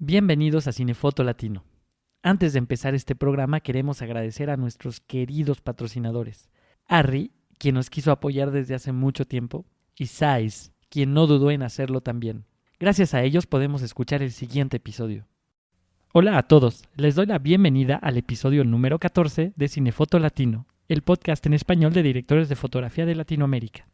Bienvenidos a Cinefoto Latino. Antes de empezar este programa queremos agradecer a nuestros queridos patrocinadores. Arri, quien nos quiso apoyar desde hace mucho tiempo, y Sais, quien no dudó en hacerlo también. Gracias a ellos podemos escuchar el siguiente episodio. Hola a todos, les doy la bienvenida al episodio número 14 de Cinefoto Latino, el podcast en español de directores de fotografía de Latinoamérica.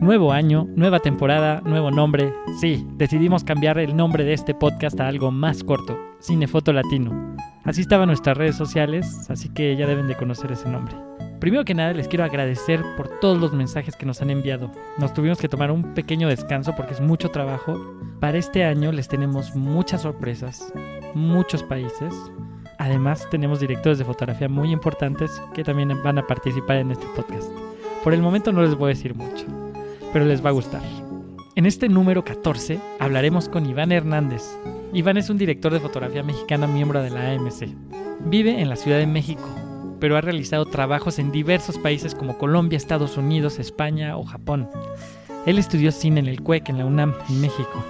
Nuevo año, nueva temporada, nuevo nombre. Sí, decidimos cambiar el nombre de este podcast a algo más corto, Cinefoto Latino. Así estaban nuestras redes sociales, así que ya deben de conocer ese nombre. Primero que nada les quiero agradecer por todos los mensajes que nos han enviado. Nos tuvimos que tomar un pequeño descanso porque es mucho trabajo. Para este año les tenemos muchas sorpresas, muchos países. Además tenemos directores de fotografía muy importantes que también van a participar en este podcast. Por el momento no les voy a decir mucho, pero les va a gustar. En este número 14 hablaremos con Iván Hernández. Iván es un director de fotografía mexicana miembro de la AMC. Vive en la Ciudad de México, pero ha realizado trabajos en diversos países como Colombia, Estados Unidos, España o Japón. Él estudió cine en el CUEC en la UNAM, en México,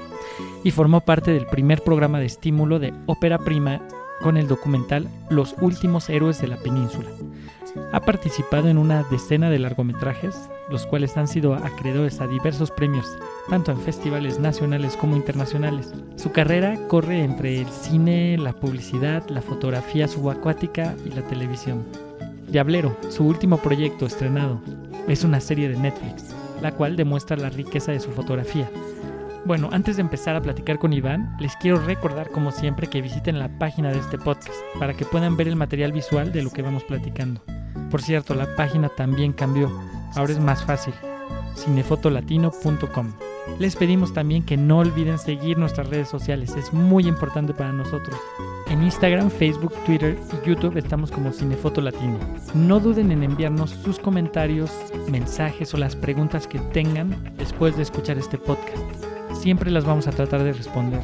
y formó parte del primer programa de estímulo de Ópera Prima con el documental Los Últimos Héroes de la Península. Ha participado en una decena de largometrajes, los cuales han sido acreedores a diversos premios, tanto en festivales nacionales como internacionales. Su carrera corre entre el cine, la publicidad, la fotografía subacuática y la televisión. Diablero, su último proyecto estrenado, es una serie de Netflix, la cual demuestra la riqueza de su fotografía. Bueno, antes de empezar a platicar con Iván, les quiero recordar como siempre que visiten la página de este podcast para que puedan ver el material visual de lo que vamos platicando. Por cierto, la página también cambió, ahora es más fácil, cinefotolatino.com. Les pedimos también que no olviden seguir nuestras redes sociales, es muy importante para nosotros. En Instagram, Facebook, Twitter y YouTube estamos como Cinefoto Latino. No duden en enviarnos sus comentarios, mensajes o las preguntas que tengan después de escuchar este podcast. Siempre las vamos a tratar de responder.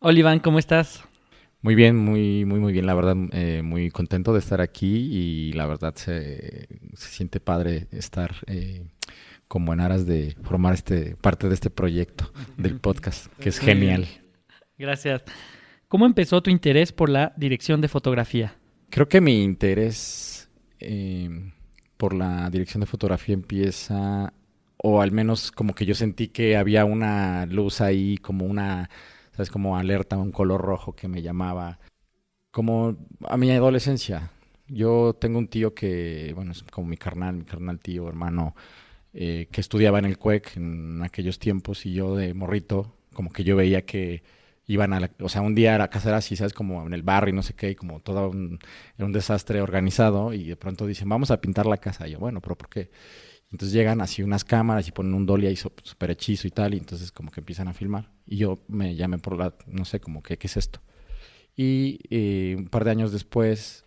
Hola Iván, ¿cómo estás? Muy bien, muy bien, la verdad, muy contento de estar aquí y la verdad se siente padre estar como en aras de formar parte de este proyecto del podcast, que es genial. Gracias. ¿Cómo empezó tu interés por la dirección de fotografía? Creo que mi interés por la dirección de fotografía empieza, o al menos como que yo sentí que había una luz ahí, como una... ¿sabes? Como alerta, un color rojo que me llamaba. Como a mi adolescencia. Yo tengo un tío que, bueno, es como mi carnal tío, hermano, que estudiaba en el CUEC en aquellos tiempos y yo de morrito, como que yo veía que iban o sea, un día a la casa era así, ¿sabes? Como en el barrio y no sé qué, y como todo era un desastre organizado y de pronto dicen, vamos a pintar la casa. Y yo, bueno, ¿pero por qué? Entonces llegan así unas cámaras y ponen un dolly ahí súper hechizo y tal, y entonces como que empiezan a filmar. Y yo me llamé no sé, como que, ¿qué es esto? Y un par de años después,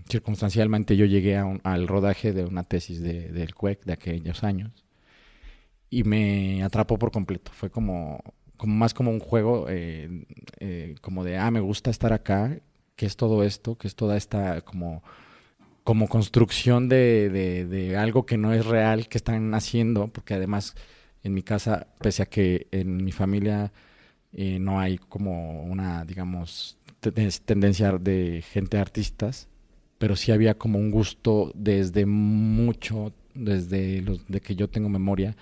circunstancialmente yo llegué al rodaje de una tesis del CUEC de aquellos años y me atrapó por completo. Fue como más como un juego, como de, me gusta estar acá, ¿qué es todo esto? ¿Qué es toda esta como construcción de algo que no es real que están haciendo? Porque además en mi casa, pese a que en mi familia no hay como una, digamos, tendencia de gente artistas, pero sí había como un gusto desde de que yo tengo memoria,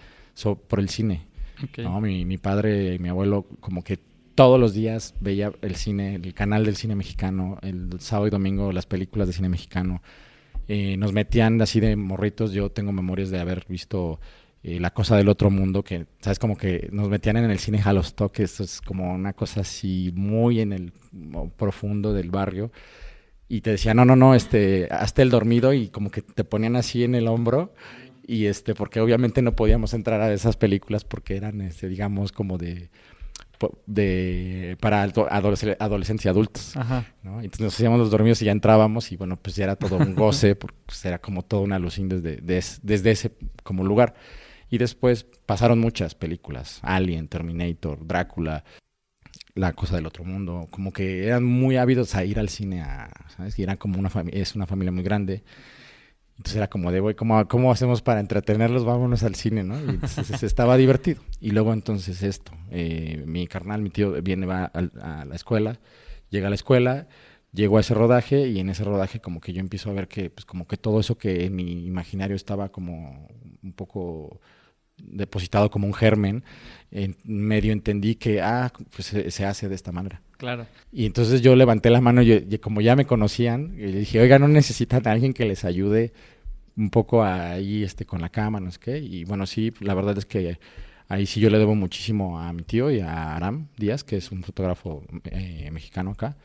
por el cine. Okay. ¿No? Mi padre y mi abuelo como que todos los días veía el cine, el canal del cine mexicano, el sábado y domingo las películas de cine mexicano. Nos metían así de morritos. Yo tengo memorias de haber visto La Cosa del Otro Mundo, que, ¿sabes? Como que nos metían en el cine a los toques. Es como una cosa así muy en el profundo del barrio. Y te decían, no, hazte el dormido, y como que te ponían así en el hombro. Y porque obviamente no podíamos entrar a esas películas porque eran, digamos, como para adolescentes y adultos. Ajá. ¿No? Entonces nos hacíamos los dormidos y ya entrábamos y bueno, pues ya era todo un goce, porque pues era como toda una alucín desde ese como lugar. Y después pasaron muchas películas, Alien, Terminator, Drácula, La cosa del otro mundo, como que eran muy ávidos a ir al cine, ¿sabes? Y eran como es una familia muy grande. Entonces era como de, güey, ¿cómo hacemos para entretenerlos? Vámonos al cine, ¿no? Y entonces estaba divertido. Y luego entonces mi carnal, mi tío, va a la escuela, llega a la escuela, llego a ese rodaje y en ese rodaje como que yo empiezo a ver que, pues como que todo eso que en mi imaginario estaba como un poco depositado como un germen, en medio entendí que, pues se hace de esta manera. Claro. Y entonces yo levanté la mano y como ya me conocían, y le dije, oiga, ¿no necesitan a alguien que les ayude un poco ahí con la cámara, no sé qué? Y bueno, sí, la verdad es que ahí sí yo le debo muchísimo a mi tío y a Aram Díaz, que es un fotógrafo mexicano acá,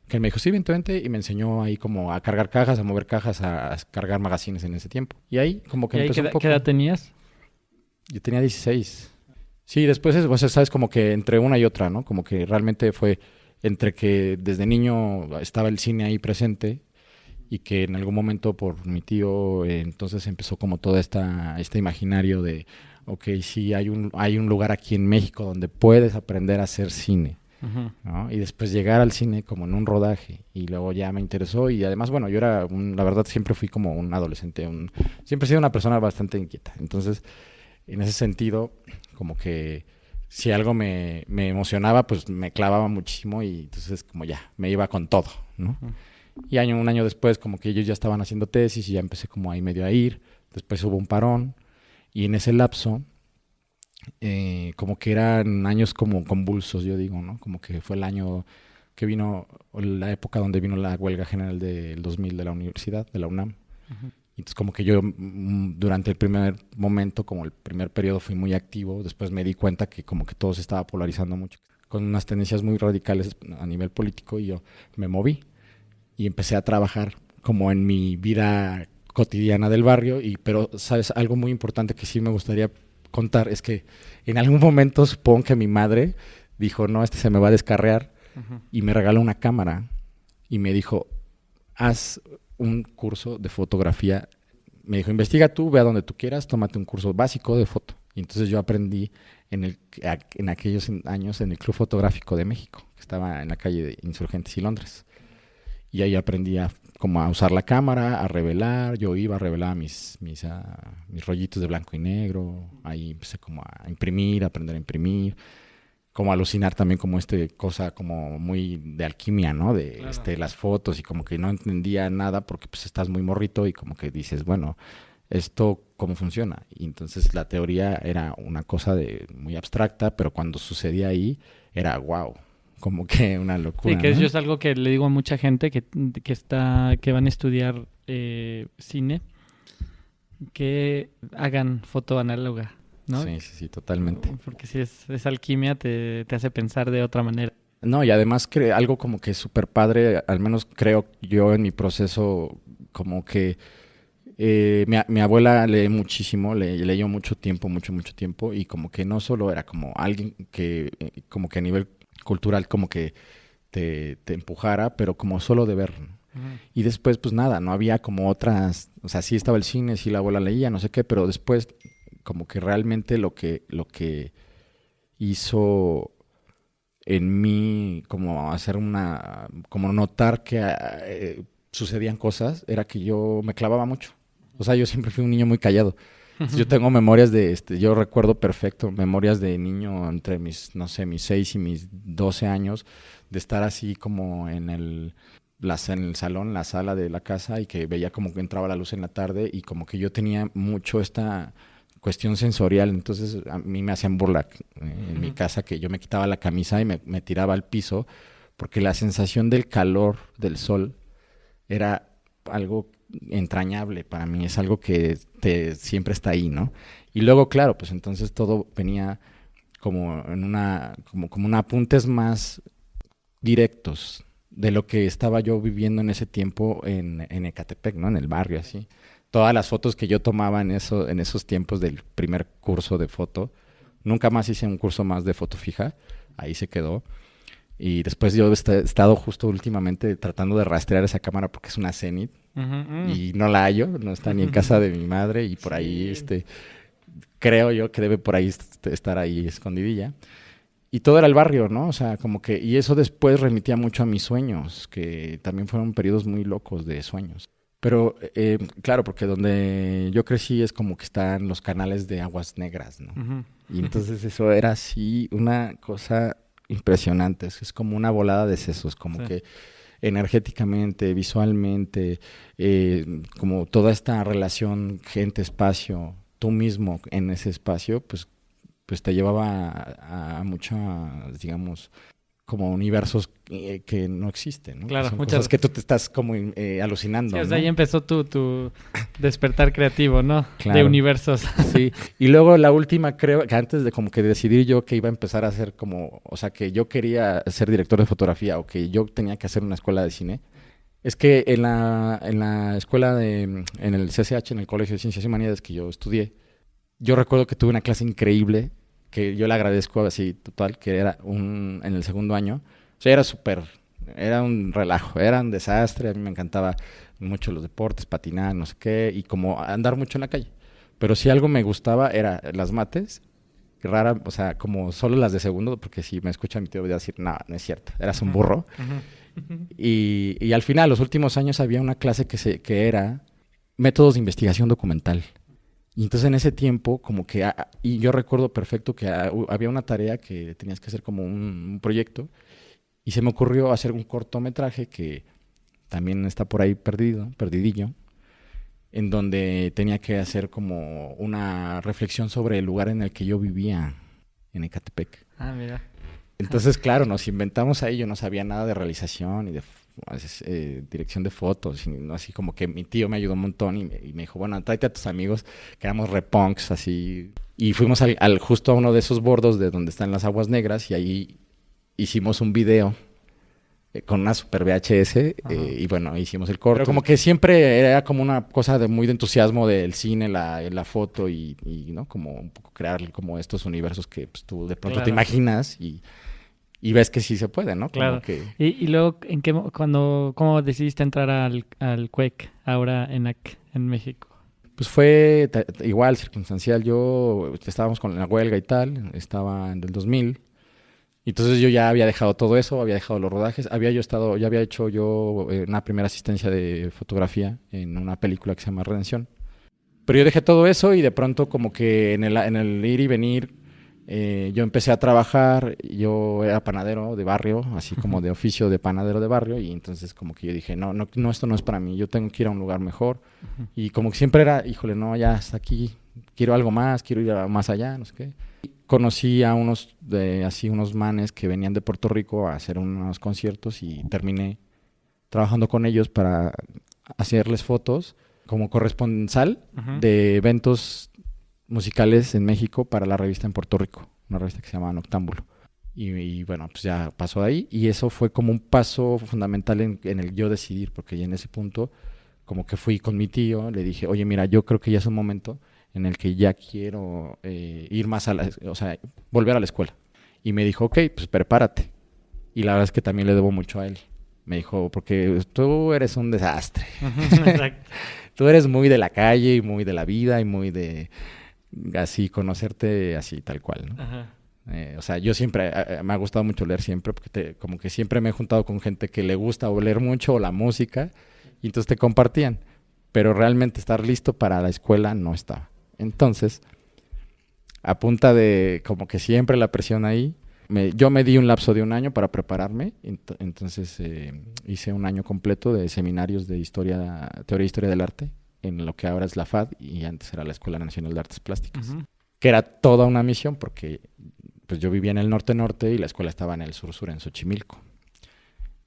que él me dijo, sí, vente, y me enseñó ahí como a cargar cajas, a mover cajas, a cargar magazines en ese tiempo. Y ahí como que ¿Y ahí empezó un poco... qué edad tenías? Yo tenía 16. Sí, después, o sea, sabes, como que entre una y otra, ¿no? Como que realmente fue entre que desde niño estaba el cine ahí presente y que en algún momento por mi tío entonces empezó como todo este imaginario de, ok, sí, hay un lugar aquí en México donde puedes aprender a hacer cine, Uh-huh. ¿no? Y después llegar al cine como en un rodaje y luego ya me interesó y además, bueno, yo la verdad siempre fui como un adolescente, siempre he sido una persona bastante inquieta, entonces en ese sentido como que si algo me emocionaba, pues me clavaba muchísimo y entonces como ya, me iba con todo, ¿no? Uh-huh. Y un año después como que ellos ya estaban haciendo tesis y ya empecé como ahí medio a ir, después hubo un parón y en ese lapso como que eran años como convulsos, yo digo, ¿no? Como que fue el año que vino, la época donde vino la huelga general del 2000 de la universidad, de la UNAM. Uh-huh. Entonces como que yo durante el primer momento, como el primer periodo fui muy activo, después me di cuenta que como que todo se estaba polarizando mucho, con unas tendencias muy radicales a nivel político y yo me moví y empecé a trabajar como en mi vida cotidiana del barrio, pero sabes, algo muy importante que sí me gustaría contar es que en algún momento supongo que mi madre dijo, no, se me va a descarriar Uh-huh. y me regaló una cámara y me dijo, haz un curso de fotografía. Me dijo, investiga tú, ve a donde tú quieras, tómate un curso básico de foto. Y entonces yo aprendí en aquellos años en el Club Fotográfico de México, que estaba en la calle de Insurgentes y Londres. Y ahí aprendí como a usar la cámara, a revelar. Yo iba a revelar mis rollitos de blanco y negro. Ahí empecé como a imprimir, a aprender a imprimir. Como alucinar también como cosa como muy de alquimia, ¿no? De Claro. las fotos y como que no entendía nada porque pues estás muy morrito y como que dices, bueno, esto cómo funciona. Y entonces la teoría era una cosa muy abstracta, pero cuando sucedía ahí era wow, como que una Sí, locura, que eso ¿no? es algo que le digo a mucha gente que van a estudiar cine, que hagan foto análoga, ¿no? Sí, sí, sí, totalmente. Porque si es alquimia, te hace pensar de otra manera. No, y además algo como que súper padre, al menos creo yo en mi proceso, como que mi abuela lee muchísimo, leyó mucho tiempo, mucho tiempo, y como que no solo era como alguien que, como que a nivel cultural, como que te empujara, pero como solo de ver, ¿no? Ujú. Y después, pues nada, no había como otras, o sea, sí estaba el cine, sí la abuela leía, no sé qué, pero después, como que realmente lo que hizo en mí, como hacer como notar que sucedían cosas, era que yo me clavaba mucho. O sea, yo siempre fui un niño muy callado. Entonces, yo tengo memorias yo recuerdo perfecto, memorias de niño entre no sé, mis 6 y mis 12 años, de estar así como en el salón, la sala de la casa y que veía como que entraba la luz en la tarde y como que yo tenía mucho esta cuestión sensorial, entonces a mí me hacían burla en mi casa que yo me quitaba la camisa y me tiraba al piso porque la sensación del calor del sol era algo entrañable para mí, es algo que siempre está ahí, ¿no? Y luego, claro, pues entonces todo venía como como un apuntes más directos de lo que estaba yo viviendo en ese tiempo en Ecatepec, ¿no? En el barrio, así. Todas las fotos que yo tomaba en esos tiempos del primer curso de foto, nunca más hice un curso más de foto fija, ahí se quedó. Y después yo he estado justo últimamente tratando de rastrear esa cámara porque es una Zenith Ujú. y no la hallo, no está ni en casa de mi madre y por ahí Sí. creo yo que debe por ahí estar ahí escondidilla. Y todo era el barrio, ¿no? O sea, como que... Y eso después remitía mucho a mis sueños, que también fueron periodos muy locos de sueños. Pero, claro, porque donde yo crecí es como que están los canales de aguas negras, ¿no? Ujú. Y entonces eso era así una cosa impresionante. Es como una volada de sesos, como Sí. que energéticamente, visualmente, como toda esta relación gente-espacio, tú mismo en ese espacio, pues te llevaba a muchas, digamos, como universos que no existen, ¿no? Claro, Que son muchas... cosas que tú te estás como alucinando, Sí, o ¿no? sea, ahí empezó tu despertar creativo, ¿no? Claro. De universos. Sí, y luego la última, creo que antes de como que decidir yo que iba a empezar a hacer como, o sea, que yo quería ser director de fotografía o que yo tenía que hacer una escuela de cine, es que en la escuela en el CCH, en el Colegio de Ciencias y Humanidades que yo estudié, yo recuerdo que tuve una clase increíble, que yo le agradezco así total, que era en el segundo año, o sea, era un relajo, era un desastre, a mí me encantaba mucho los deportes, patinar, no sé qué, y como andar mucho en la calle. Pero si algo me gustaba era las mates, que rara, o sea, como solo las de segundo, porque si me escucha mi tío voy a decir, no, no es cierto, eras un burro. Y al final, los últimos años había una clase que era métodos de investigación documental. Y entonces en ese tiempo, como que, y yo recuerdo perfecto que había una tarea que tenías que hacer como un proyecto, y se me ocurrió hacer un cortometraje que también está por ahí perdidillo, en donde tenía que hacer como una reflexión sobre el lugar en el que yo vivía, en Ecatepec. Ah, mira. Entonces, claro, nos inventamos ahí, yo no sabía nada de realización y de dirección de fotos, y así como que mi tío me ayudó un montón y me dijo, bueno, tráete a tus amigos, que éramos repunks, así. Y fuimos justo a uno de esos bordos de donde están las aguas negras y ahí hicimos un video con una super VHS y bueno, hicimos el corto. Pero como que siempre era como una cosa muy de entusiasmo del cine, la foto y ¿no? Como un poco crear como estos universos que pues, tú de pronto te imaginas y ves que sí se puede, ¿no? Claro. Como que... Y luego, ¿cómo decidiste entrar al CUEC ahora en México? Pues fue igual, circunstancial. Estábamos con la huelga y tal, estaba en el 2000. Y entonces yo ya había dejado todo eso, había dejado los rodajes. Ya había hecho yo una primera asistencia de fotografía en una película que se llama Redención. Pero yo dejé todo eso y de pronto como que en el ir y venir, yo empecé a trabajar. Yo era panadero de barrio, así como de oficio de panadero de barrio. Y entonces como que yo dije, no, esto no es para mí. Yo tengo que ir a un lugar mejor. Y como que siempre era, híjole, no, ya hasta aquí. Quiero algo más, quiero ir más allá, no sé qué. Conocí a unos manes que venían de Puerto Rico a hacer unos conciertos y terminé trabajando con ellos para hacerles fotos como corresponsal de eventos musicales en México para la revista en Puerto Rico, una revista que se llama Noctámbulo. Y bueno, pues ya pasó ahí y eso fue como un paso fundamental en el yo decidir, porque ya en ese punto como que fui con mi tío, le dije, oye, mira, yo creo que ya es un momento en el que ya quiero ir más o sea, volver a la escuela. Y me dijo, ok, pues prepárate. Y la verdad es que también le debo mucho a él. Me dijo, porque tú eres un desastre. Exacto. Tú eres muy de la calle y muy de la vida y muy de así, conocerte así tal cual, ¿no? Ajá. O sea, yo siempre, me ha gustado mucho leer siempre, porque como que siempre me he juntado con gente que le gusta o leer mucho o la música, y entonces te compartían. Pero realmente estar listo para la escuela no estaba. Entonces, a punta de como que siempre la presión ahí, yo me di un lapso de un año para prepararme. Entonces hice un año completo de seminarios de teoría e historia del arte, en lo que ahora es la FAD y antes era la Escuela Nacional de Artes Plásticas. Que era toda una misión porque pues yo vivía en el norte-norte y la escuela estaba en el sur-sur, en Xochimilco.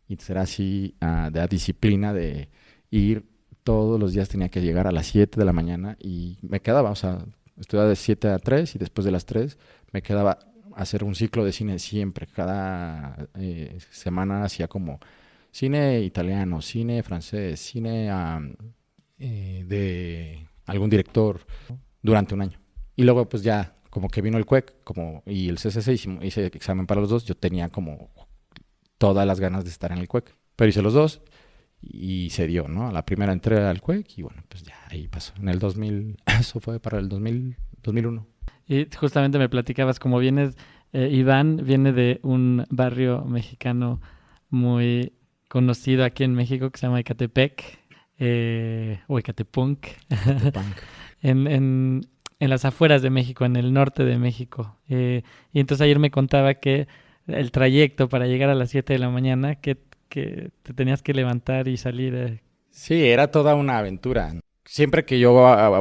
Y entonces era así de disciplina de ir. Todos los días tenía que llegar a las 7 de la mañana y me quedaba, o sea, estudiaba de 7 a 3 y después de las 3 me quedaba a hacer un ciclo de cine siempre. Cada semana hacía como cine italiano, cine francés, cine de algún director durante un año. Y luego pues ya como que vino el CUEC y el CCC, hice examen para los dos, yo tenía como todas las ganas de estar en el CUEC. Pero hice los dos. Y se dio, ¿no? La primera entré al CUEC y bueno, pues ya ahí pasó. En el 2000, eso fue para el 2001. Y justamente me platicabas, como vienes Iván viene de un barrio mexicano muy conocido aquí en México que se llama Ecatepec, o Ecatepunk, Catepunk. en las afueras de México, en el norte de México. Y entonces ayer me contaba que el trayecto para llegar a las 7 de la mañana, que te tenías que levantar y salir. Sí, era toda una aventura. Siempre que yo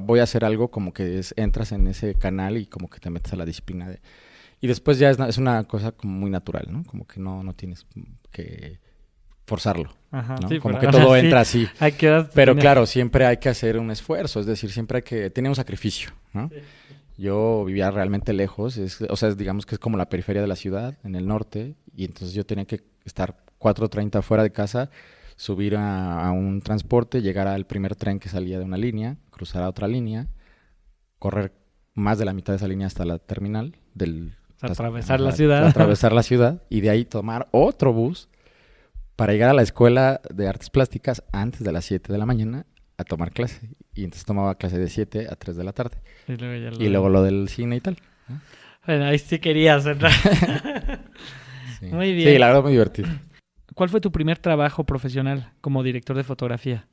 voy a hacer algo, como que entras en ese canal y como que te metes a la disciplina de... Y después ya es una cosa como muy natural, ¿no? Como que no tienes que forzarlo, Ajá, ¿no? sí, Como pero que ahora todo sí, entra así. hay que Pero claro, siempre hay que hacer un esfuerzo, es decir, siempre hay que... Tiene un sacrificio, ¿no? Sí. Yo vivía realmente lejos, o sea, digamos que es como la periferia de la ciudad, en el norte, y entonces yo tenía que estar 4:30 fuera de casa, subir a un transporte, llegar al primer tren que salía de una línea, cruzar a otra línea, correr más de la mitad de esa línea hasta la terminal Atravesar la ajá, ciudad. atravesar la ciudad y de ahí tomar otro bus para llegar a la escuela de artes plásticas antes de las 7 de la mañana a tomar clase. Y entonces tomaba clase de 7 a 3 de la tarde. Y luego ya Y luego lo del cine y tal. ¿No? Bueno, ahí sí querías entrar. Sí. Muy bien. Sí, la verdad muy divertido. ¿Cuál fue tu primer trabajo profesional como director de fotografía?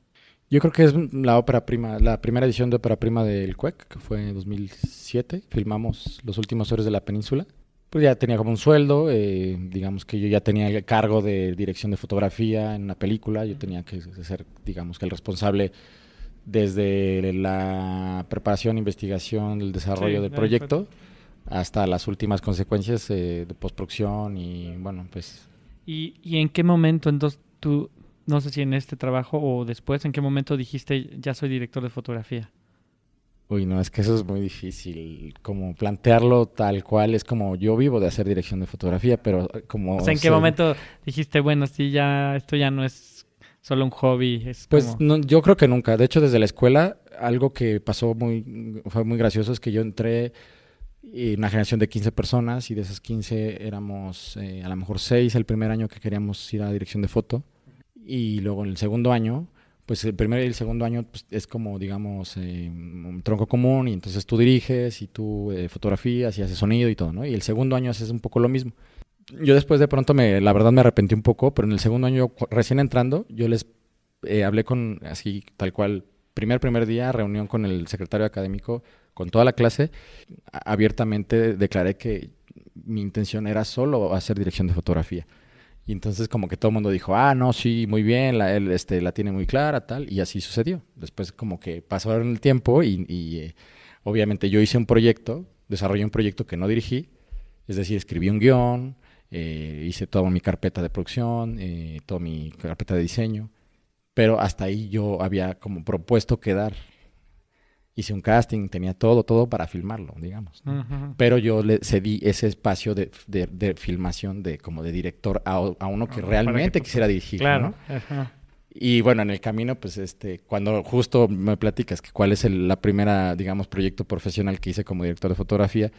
Yo creo que es la ópera prima, la primera edición de ópera prima del CUEC, que fue en 2007. Filmamos Los últimos héroes de la península. Pues ya tenía como un sueldo, digamos que yo ya tenía el cargo de dirección de fotografía en una película. Yo tenía que ser, digamos que el responsable desde la preparación, investigación, el desarrollo del proyecto hasta las últimas consecuencias de postproducción y bueno, pues... ¿Y en qué momento entonces tú, no sé si en este trabajo o después, en qué momento dijiste ya soy director de fotografía? Uy, no, es que eso es muy difícil, como plantearlo tal cual, es como yo vivo de hacer dirección de fotografía, pero como... O sea, ¿en qué momento dijiste, bueno, sí, ya esto ya no es solo un hobby, es Pues como... no, yo creo que nunca. De hecho, desde la escuela, algo que fue muy gracioso es que yo entré en una generación de 15 personas y de esas 15 éramos a lo mejor 6 el primer año que queríamos ir a dirección de foto. Y luego en el segundo año, pues el primer y el segundo año pues, es como, digamos, un tronco común y entonces tú diriges y tú fotografías y haces sonido y todo, ¿no? Y el segundo año haces un poco lo mismo. Yo después de pronto, la verdad me arrepentí un poco, pero en el segundo año, recién entrando, yo les hablé con, así tal cual, primer día, reunión con el secretario académico, con toda la clase, abiertamente declaré que mi intención era solo hacer dirección de fotografía. Y entonces como que todo el mundo dijo, no, sí, muy bien, él la tiene muy clara, tal, y así sucedió. Después como que pasó el tiempo y obviamente yo hice un proyecto, desarrollé un proyecto que no dirigí, es decir, escribí un guión, hice toda mi carpeta de producción, toda mi carpeta de diseño, pero hasta ahí yo había como propuesto quedar. Hice un casting, tenía todo para filmarlo, digamos, ¿no? Uh-huh. Pero yo le cedí ese espacio de filmación como de director a uno que realmente quisiera dirigir, claro, ¿no? uh-huh. Y bueno, en el camino, pues cuando justo me platicas que cuál es la primera, digamos, proyecto profesional que hice como director de fotografía,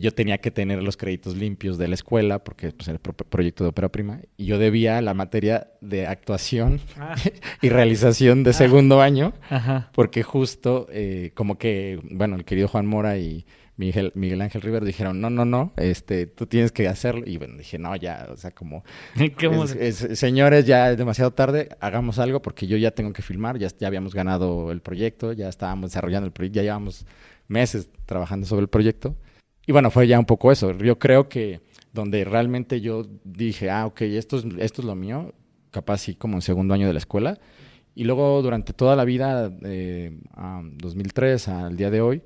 yo tenía que tener los créditos limpios de la escuela porque pues, era el proyecto de ópera prima y yo debía la materia de actuación y realización de segundo año. Ajá. Porque justo como que, bueno, el querido Juan Mora y Miguel Ángel Rivero dijeron, no, tú tienes que hacerlo. Y bueno, dije, no, ya, o sea, como, señores, ya es demasiado tarde, hagamos algo porque yo ya tengo que filmar, ya habíamos ganado el proyecto, ya estábamos desarrollando el proyecto, ya llevamos meses trabajando sobre el proyecto. Y bueno, fue ya un poco eso. Yo creo que donde realmente yo dije, ok, esto es lo mío, capaz sí como en segundo año de la escuela. Y luego durante toda la vida, 2003 al día de hoy,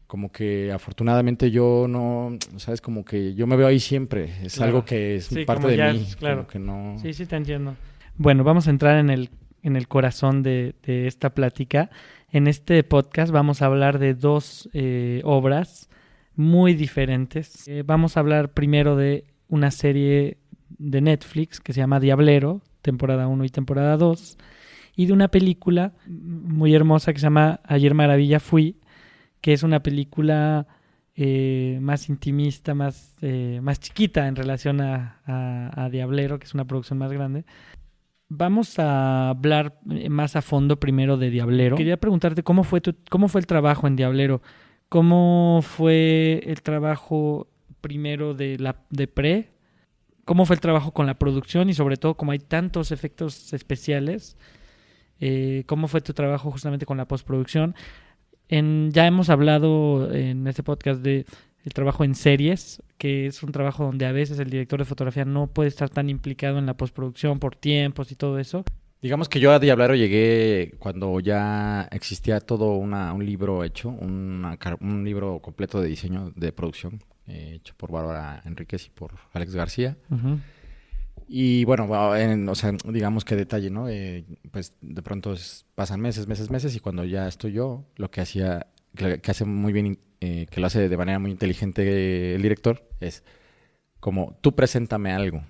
como que afortunadamente yo no, ¿sabes? Como que yo me veo ahí siempre. Es claro. Algo que es parte de mí. Claro. Como que no... Sí, te entiendo. Bueno, vamos a entrar en el corazón de esta plática. En este podcast vamos a hablar de dos obras muy diferentes. Vamos a hablar primero de una serie de Netflix que se llama Diablero, temporada 1 y temporada 2, y de una película muy hermosa que se llama Ayer Maravilla Fui, que es una película más intimista, más chiquita en relación a Diablero, que es una producción más grande. Vamos a hablar más a fondo primero de Diablero. Quería preguntarte cómo fue el trabajo en Diablero. ¿Cómo fue el trabajo primero de pre. ¿Cómo fue el trabajo con la producción? Y sobre todo, como hay tantos efectos especiales, ¿cómo fue tu trabajo justamente con la postproducción? Ya hemos hablado en este podcast de el trabajo en series, que es un trabajo donde a veces el director de fotografía no puede estar tan implicado en la postproducción por tiempos y todo eso. Digamos que yo a Diablero llegué cuando ya existía todo un libro hecho, un libro completo de diseño de producción, hecho por Bárbara Enríquez y por Alex García. Uh-huh. Y bueno, o sea, digamos que detalle, ¿no? Pues de pronto pasan meses, y cuando ya estoy yo, lo que hacía, que hace muy bien, que lo hace de manera muy inteligente el director, es como tú preséntame algo.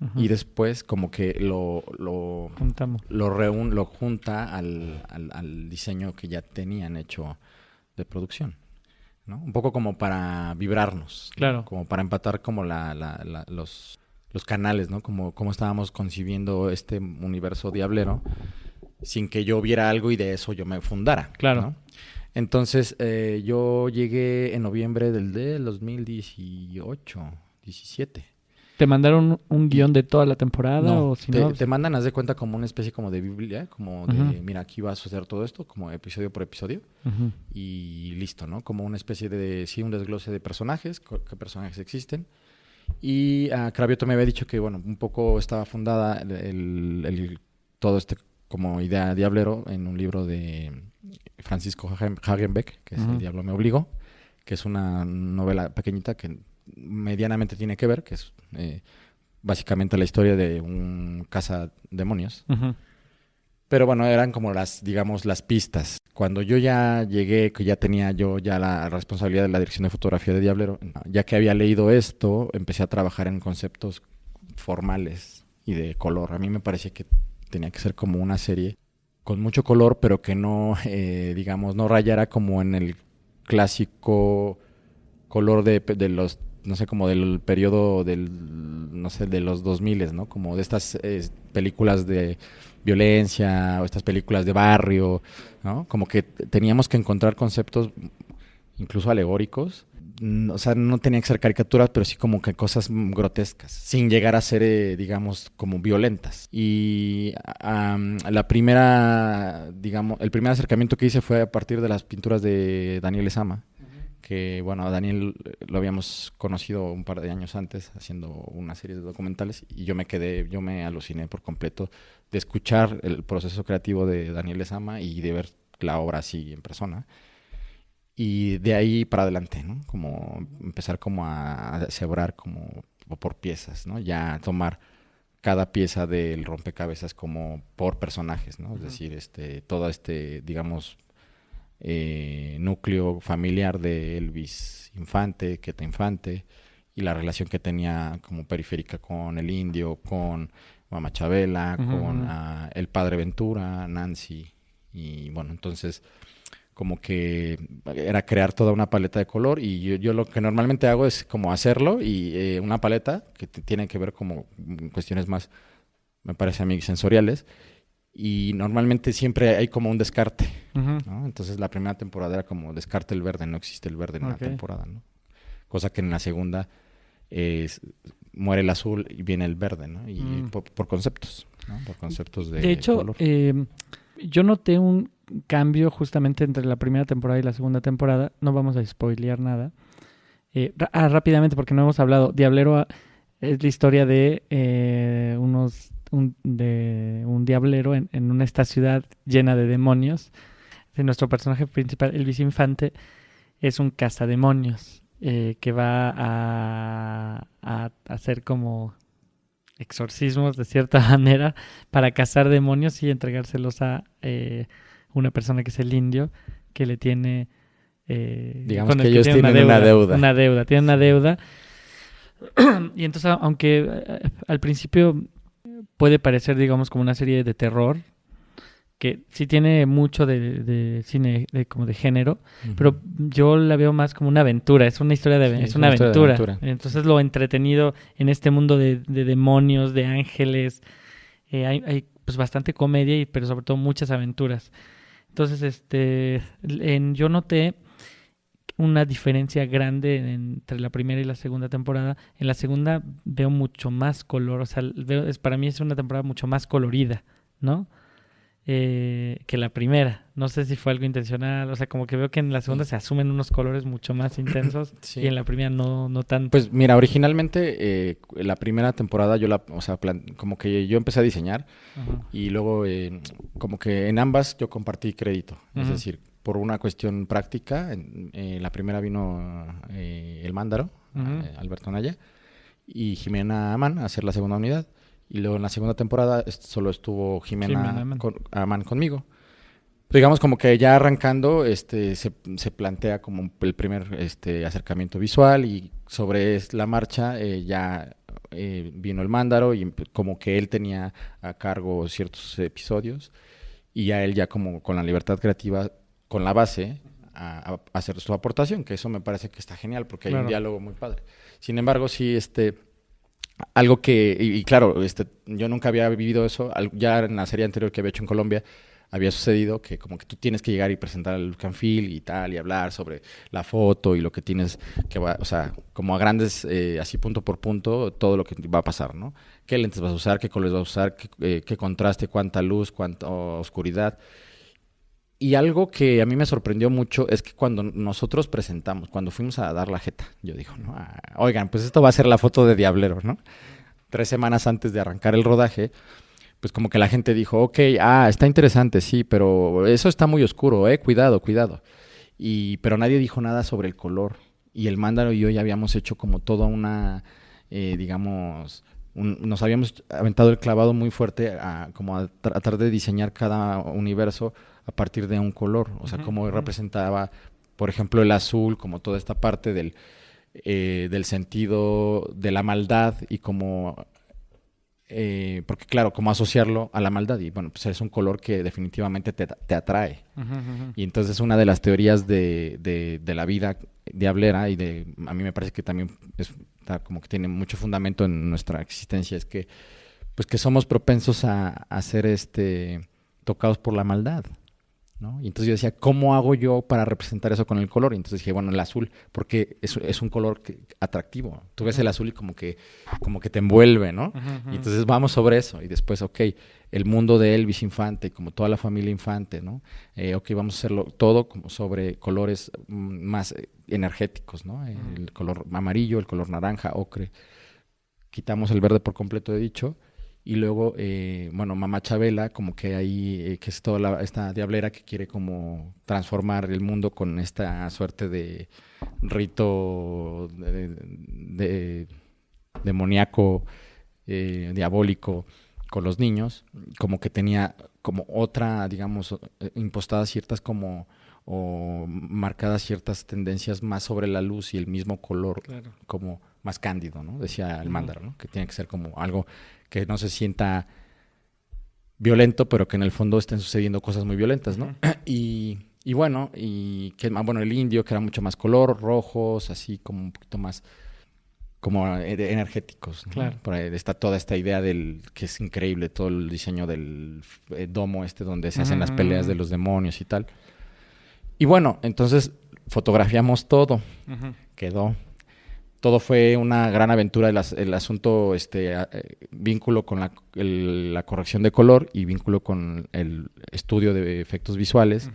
Uh-huh. Y después como que lo junta al diseño que ya tenían hecho de producción, ¿no? Un poco como para vibrarnos, claro, ¿no? Como para empatar como los canales, ¿no? Como estábamos concibiendo este universo diablero sin que yo viera algo y de eso yo me fundara, claro, ¿no? Entonces yo llegué en noviembre del 2018, 17. ¿Te mandaron un guión de toda la temporada? No, o si no, te mandan, haz de cuenta, como una especie como de Biblia, como de, uh-huh, mira, aquí va a suceder todo esto, como episodio por episodio, uh-huh, y listo, ¿no? Como una especie de, sí, un desglose de personajes, qué personajes existen. Y Cravioto me había dicho que, bueno, un poco estaba fundada todo este como idea diablero en un libro de Francisco Hagenbeck, que es, uh-huh, El diablo me obligó, que es una novela pequeñita que medianamente tiene que ver, que es básicamente la historia de un cazademonios. Uh-huh. Pero bueno, eran como digamos, las pistas. Cuando yo ya llegué, que ya tenía yo ya la responsabilidad de la dirección de fotografía de Diablero, ya que había leído esto, empecé a trabajar en conceptos formales y de color. A mí me parecía que tenía que ser como una serie con mucho color, pero que no, digamos, no rayara como en el clásico color de los, no sé, como del periodo no sé, de los 2000, ¿no? Como de estas películas de violencia o estas películas de barrio, ¿no? Como que teníamos que encontrar conceptos incluso alegóricos. O sea, no tenían que ser caricaturas, pero sí como que cosas grotescas, sin llegar a ser, digamos, como violentas. Y el primer acercamiento que hice fue a partir de las pinturas de Daniel Esama, que, bueno, a Daniel lo habíamos conocido un par de años antes haciendo una serie de documentales y yo me aluciné por completo de escuchar el proceso creativo de Daniel Esama y de ver la obra así en persona. Y de ahí para adelante, ¿no? Como empezar como a deshebrar como por piezas, ¿no? Ya tomar cada pieza del rompecabezas como por personajes, ¿no? Uh-huh. Es decir, todo digamos, núcleo familiar de Elvis Infante, Queta Infante, y la relación que tenía como periférica con el indio, con Mamá Chabela, uh-huh, con el padre Ventura, Nancy, y bueno, entonces como que era crear toda una paleta de color, y yo lo que normalmente hago es como hacerlo, y una paleta que tiene que ver como cuestiones más, me parece a mí, sensoriales, y normalmente siempre hay como un descarte, uh-huh, ¿no? Entonces la primera temporada era como descarte el verde, no existe el verde en la temporada, ¿no? Cosa que en la segunda muere el azul y viene el verde, ¿no? Y por conceptos, ¿no? Por conceptos de hecho, color. Yo noté un cambio justamente entre la primera temporada y la segunda temporada. No vamos a spoilear nada. Rápidamente, porque no hemos hablado. Diablero es la historia de un diablero en esta ciudad llena de demonios. Nuestro personaje principal, Elvis Infante, es un cazademonios que va a hacer como exorcismos de cierta manera para cazar demonios y entregárselos a una persona que es el indio, que le tiene digamos que ellos tienen una deuda. Tienen una deuda. Y entonces, aunque al principio puede parecer, digamos, como una serie de terror, que sí tiene mucho de cine como de género, uh-huh, pero yo la veo más como una aventura, es una historia es una aventura. Entonces lo entretenido en este mundo de demonios, de ángeles, hay pues bastante comedia, pero sobre todo muchas aventuras. Entonces, yo noté una diferencia grande entre la primera y la segunda temporada. En la segunda veo mucho más color, o sea, para mí es una temporada mucho más colorida, ¿no? Que la primera. No sé si fue algo intencional, o sea, como que veo que en la segunda se asumen unos colores mucho más intensos Sí. y en la primera no tanto. Pues mira, originalmente la primera temporada o sea, como que yo empecé a diseñar Ajá. y luego como que en ambas yo compartí crédito. Es Ujú. decir, por una cuestión práctica, la primera vino el Mándaro, Ujú. Alberto Naya, y Jimena Amán a hacer la segunda unidad. Y luego en la segunda temporada solo estuvo Jimena Jimena Amán. Amán conmigo. Digamos como que ya arrancando, se plantea como el primer acercamiento visual y sobre la marcha ya vino el Mándaro y como que él tenía a cargo ciertos episodios y a él ya como con la libertad creativa, con la base, a hacer su aportación, que eso me parece que está genial porque hay un Claro. diálogo muy padre. Sin embargo, sí, algo que, y claro, yo nunca había vivido eso, ya en la serie anterior que había hecho en Colombia, había sucedido que como que tú tienes que llegar y presentar el look and feel y tal, y hablar sobre la foto y lo que tienes que va, o sea, como a grandes, así punto por punto, todo lo que va a pasar, ¿no? ¿Qué lentes vas a usar? ¿Qué colores vas a usar? ¿Qué contraste? ¿Cuánta luz? ¿Cuánta oscuridad? Y algo que a mí me sorprendió mucho es que cuando nosotros presentamos, cuando fuimos a dar la jeta, yo digo, ¿no? Oigan, pues esto va a ser la foto de Diablero, ¿no? 3 semanas antes de arrancar el rodaje, pues como que la gente dijo, ok, está interesante, sí, pero eso está muy oscuro, cuidado, cuidado. Pero nadie dijo nada sobre el color. Y el Mándaro y yo ya habíamos hecho como toda una, digamos, nos habíamos aventado el clavado muy fuerte como a tratar de diseñar cada universo a partir de un color. O sea, cómo representaba, por ejemplo, el azul, como toda esta parte del sentido de la maldad y como porque claro, cómo asociarlo a la maldad y bueno, pues es un color que definitivamente te atrae. Y entonces una de las teorías de la vida diablera a mí me parece que también como que tiene mucho fundamento en nuestra existencia, es que pues que somos propensos a ser tocados por la maldad, ¿no? Y entonces yo decía, ¿cómo hago yo para representar eso con el color? Y entonces dije, bueno, el azul, porque es un color atractivo. Tú ves el azul y como que te envuelve, ¿no? Y entonces vamos sobre eso. Y después, ok, el mundo de Elvis Infante, como toda la familia Infante, ¿no? Ok, vamos a hacerlo todo como sobre colores más energéticos, ¿no? El color amarillo, el color naranja, ocre. Quitamos el verde por completo, he dicho. Y luego, bueno, Mamá Chabela, como que ahí, que es toda esta diablera que quiere como transformar el mundo con esta suerte de rito demoníaco, diabólico con los niños, como que tenía como otra, digamos, impostadas ciertas como, o marcadas ciertas tendencias más sobre la luz y el mismo color, Claro. como más cándido, ¿no? Decía el Mándaro, ¿no? Que tiene que ser como algo que no se sienta violento, pero que en el fondo estén sucediendo cosas muy violentas, ¿no? Y bueno, bueno, el indio, que era mucho más color, rojos, así como un poquito más como energéticos, ¿no? Claro. Por ahí está toda esta idea que es increíble, todo el diseño del domo donde se hacen las peleas de los demonios y tal. Y bueno, entonces fotografiamos todo, quedó. Todo fue una gran aventura, el asunto, vínculo con la corrección de color y vínculo con el estudio de efectos visuales,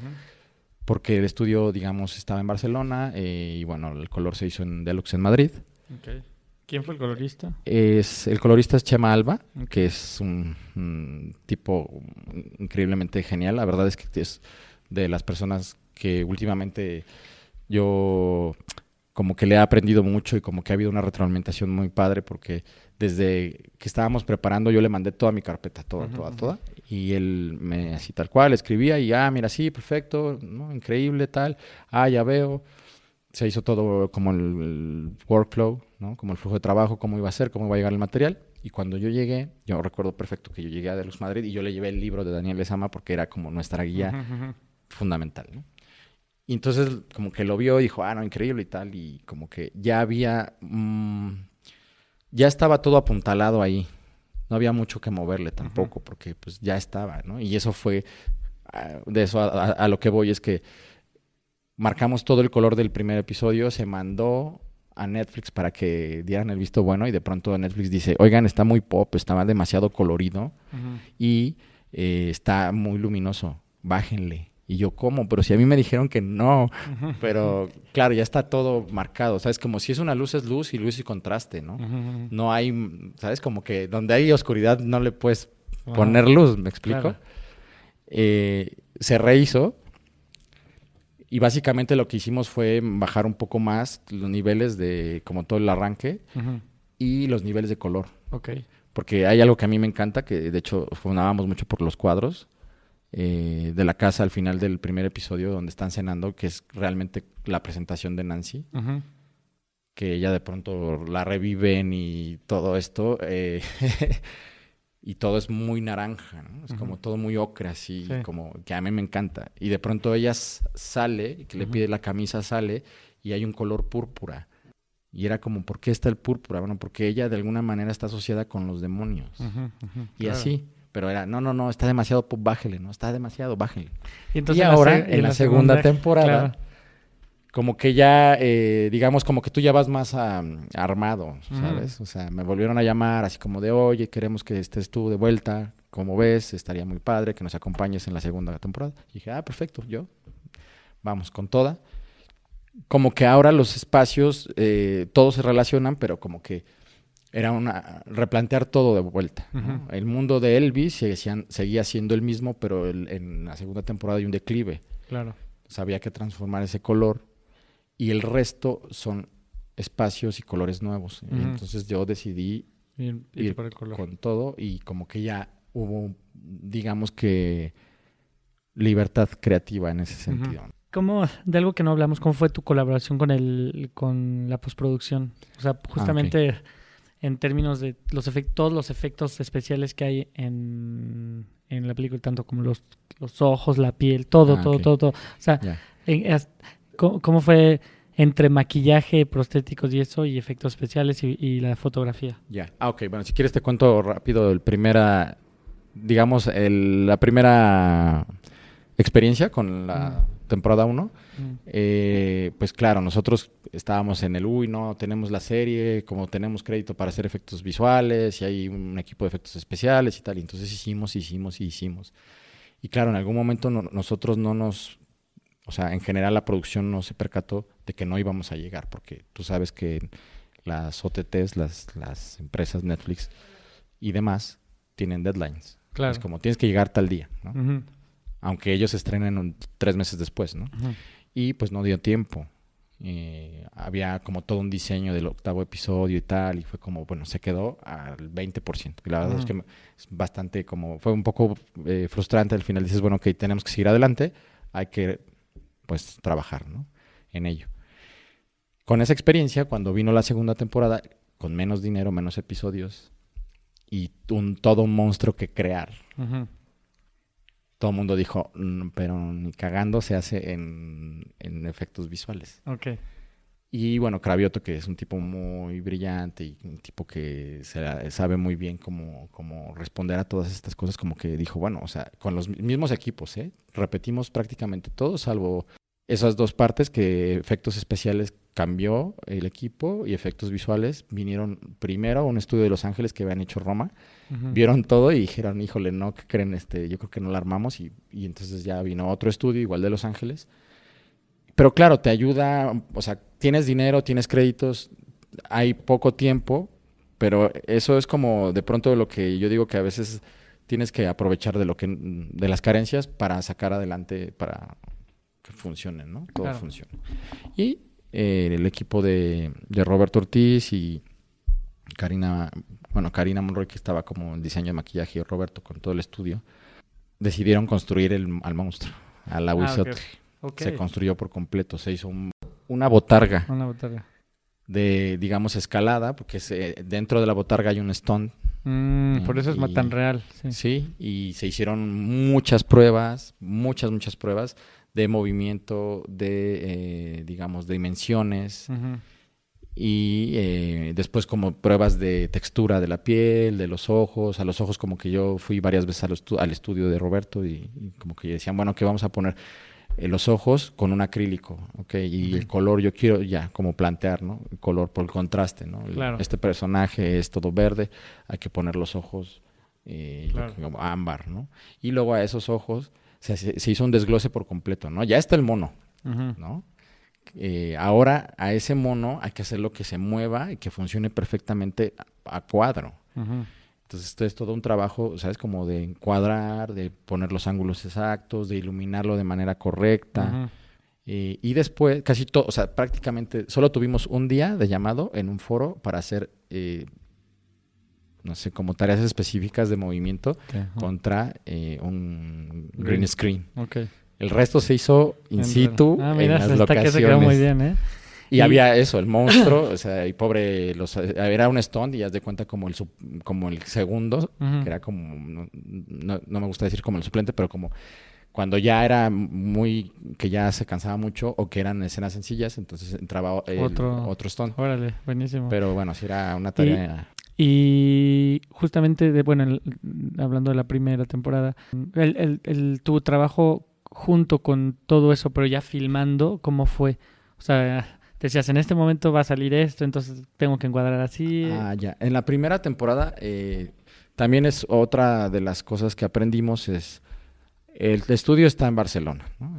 porque el estudio, digamos, estaba en Barcelona y bueno, el color se hizo en Deluxe en Madrid. Okay. ¿Quién fue el colorista? El colorista es Chema Alba, que es un tipo increíblemente genial. La verdad es que es de las personas que últimamente yo como que le he aprendido mucho y como que ha habido una retroalimentación muy padre porque desde que estábamos preparando yo le mandé toda mi carpeta, toda, y él me así tal cual escribía y mira, sí, perfecto, ¿no? Increíble, tal, ya veo. Se hizo todo como el workflow, ¿no? Como el flujo de trabajo, cómo iba a ser, cómo iba a llegar el material. Y cuando yo llegué, yo recuerdo perfecto que yo llegué a Deluxe Madrid y yo le llevé el libro de Daniel Lezama porque era como nuestra guía fundamental, ¿no? Y entonces como que lo vio y dijo, no, increíble y tal. Y como que ya había, ya estaba todo apuntalado ahí. No había mucho que moverle tampoco porque pues ya estaba, ¿no? Y eso fue, de eso a lo que voy es que marcamos todo el color del primer episodio, se mandó a Netflix para que dieran el visto bueno y de pronto Netflix dice, oigan, está muy pop, está demasiado colorido y está muy luminoso, bájenle. Y yo, ¿cómo? Pero si a mí me dijeron que no. Pero claro, ya está todo marcado, ¿sabes? Como si es una luz, es luz y contraste, ¿no? No hay, ¿sabes? Como que donde hay oscuridad no le puedes poner luz, ¿me explico? Claro. Se rehizo y básicamente lo que hicimos fue bajar un poco más los niveles de, como todo el arranque y los niveles de color. Ok. Porque hay algo que a mí me encanta, que de hecho fundábamos mucho por los cuadros de la casa al final del primer episodio donde están cenando, que es realmente la presentación de Nancy, que ella de pronto la reviven y todo esto, y todo es muy naranja, ¿no? Es como todo muy ocre, así, como que a mí me encanta. Y de pronto ella sale, que le pide la camisa, sale, y hay un color púrpura. Y era como, ¿por qué está el púrpura? Bueno, porque ella de alguna manera está asociada con los demonios. Y así. Pero era, no, está demasiado, pues bájele, ¿no? Está demasiado, bájele. Y ahora, en la segunda temporada, claro, como que ya, digamos, como que tú ya vas más armado, ¿sabes? O sea, me volvieron a llamar así como de, oye, queremos que estés tú de vuelta. Como ves, estaría muy padre que nos acompañes en la segunda temporada. Y dije, perfecto, vamos con toda. Como que ahora los espacios, todos se relacionan, pero como que era replantear todo de vuelta, ¿no? El mundo de Elvis seguía siendo el mismo, pero en la segunda temporada hay un declive. Claro. O sea, había que transformar ese color y el resto son espacios y colores nuevos. Y entonces yo decidí ir por el color. con todo y como que ya hubo, digamos que, libertad creativa en ese sentido. ¿Cómo, de algo que no hablamos, cómo fue tu colaboración con la postproducción? O sea, justamente en términos de todos los efectos especiales que hay en la película, tanto como los ojos, la piel, todo. O sea, ¿cómo fue entre maquillaje, prostéticos y eso, y efectos especiales y la fotografía? Ok, bueno, si quieres te cuento rápido la primera experiencia con la temporada 1. Pues claro, nosotros estábamos en no tenemos la serie, como tenemos crédito para hacer efectos visuales y hay un equipo de efectos especiales y tal, y entonces hicimos. Y claro, en algún momento nosotros o sea, en general la producción no se percató de que no íbamos a llegar, porque tú sabes que las OTTs, las empresas Netflix y demás, tienen deadlines. Claro. Es como, tienes que llegar tal día, ¿no? Aunque ellos estrenen 3 meses después, ¿no? Y pues no dio tiempo. Había como todo un diseño del 8º episodio y tal, y fue como, bueno, se quedó al 20%. Y la verdad es que es bastante fue un poco frustrante. Al final dices, bueno, ok, tenemos que seguir adelante, hay que, pues, trabajar, ¿no? En ello. Con esa experiencia, cuando vino la segunda temporada, con menos dinero, menos episodios, y todo un monstruo que crear, todo el mundo dijo, pero ni cagando se hace en efectos visuales. Ok. Y bueno, Cravioto, que es un tipo muy brillante y un tipo que sabe muy bien cómo responder a todas estas cosas, como que dijo, bueno, o sea, con los mismos equipos, repetimos prácticamente todo, salvo esas 2 partes, que efectos especiales cambió el equipo y efectos visuales vinieron primero a un estudio de Los Ángeles que habían hecho Roma. Vieron todo y dijeron, híjole, no, ¿qué creen? Yo creo que no la armamos y entonces ya vino otro estudio igual de Los Ángeles. Pero claro, te ayuda, o sea, tienes dinero, tienes créditos, hay poco tiempo, pero eso es como de pronto lo que yo digo, que a veces tienes que aprovechar de las carencias para sacar adelante, para que funcionen, ¿no? Todo funciona. Y el equipo de Roberto Ortiz y Karina Monroy, que estaba como en diseño de maquillaje, y Roberto con todo el estudio, decidieron construir al monstruo, al Ahuizote. Okay. Se construyó por completo, se hizo una botarga. Una botarga. De, digamos, escalada, porque dentro de la botarga hay un stunt. Por eso es tan real. Sí, y se hicieron muchas pruebas de movimiento, de, digamos, de dimensiones. Y después como pruebas de textura de la piel, de los ojos. A los ojos como que yo fui varias veces al estudio de Roberto y como que decían, bueno, ¿qué vamos a poner? los ojos con un acrílico, ¿ok? Y el color yo quiero ya como plantear, ¿no? El color por el contraste, ¿no? Claro. Este personaje es todo verde, hay que poner los ojos Claro. como ámbar, ¿no? Y luego a esos ojos se hizo un desglose por completo, ¿no? Ya está el mono, Ujú. ¿no? Ahora a ese mono hay que hacerlo que se mueva y que funcione perfectamente a cuadro. Ujú. Entonces, esto es todo un trabajo, ¿sabes? Como de encuadrar, de poner los ángulos exactos, de iluminarlo de manera correcta. Ujú. Y después, casi todo, o sea, prácticamente solo tuvimos un día de llamado en un foro para hacer, no sé, como tareas específicas de movimiento contra un green screen. Ok. El resto se hizo in situ Mira, en las está que se quedó muy locaciones. bien, ¿eh? Y había eso, el monstruo, o sea, y pobre, era un stunt y haz de cuenta como como el segundo, Ujú. que era como, no me gusta decir como el suplente, pero como cuando ya era que ya se cansaba mucho o que eran escenas sencillas, entonces entraba otro stunt. Órale, buenísimo. Pero bueno, sí era una tarea. Y justamente, hablando de la primera temporada, tu trabajo junto con todo eso, pero ya filmando, ¿cómo fue? O sea, decías, en este momento va a salir esto, entonces tengo que encuadrar así. Ya. En la primera temporada, también es otra de las cosas que aprendimos es, el estudio está en Barcelona, ¿no?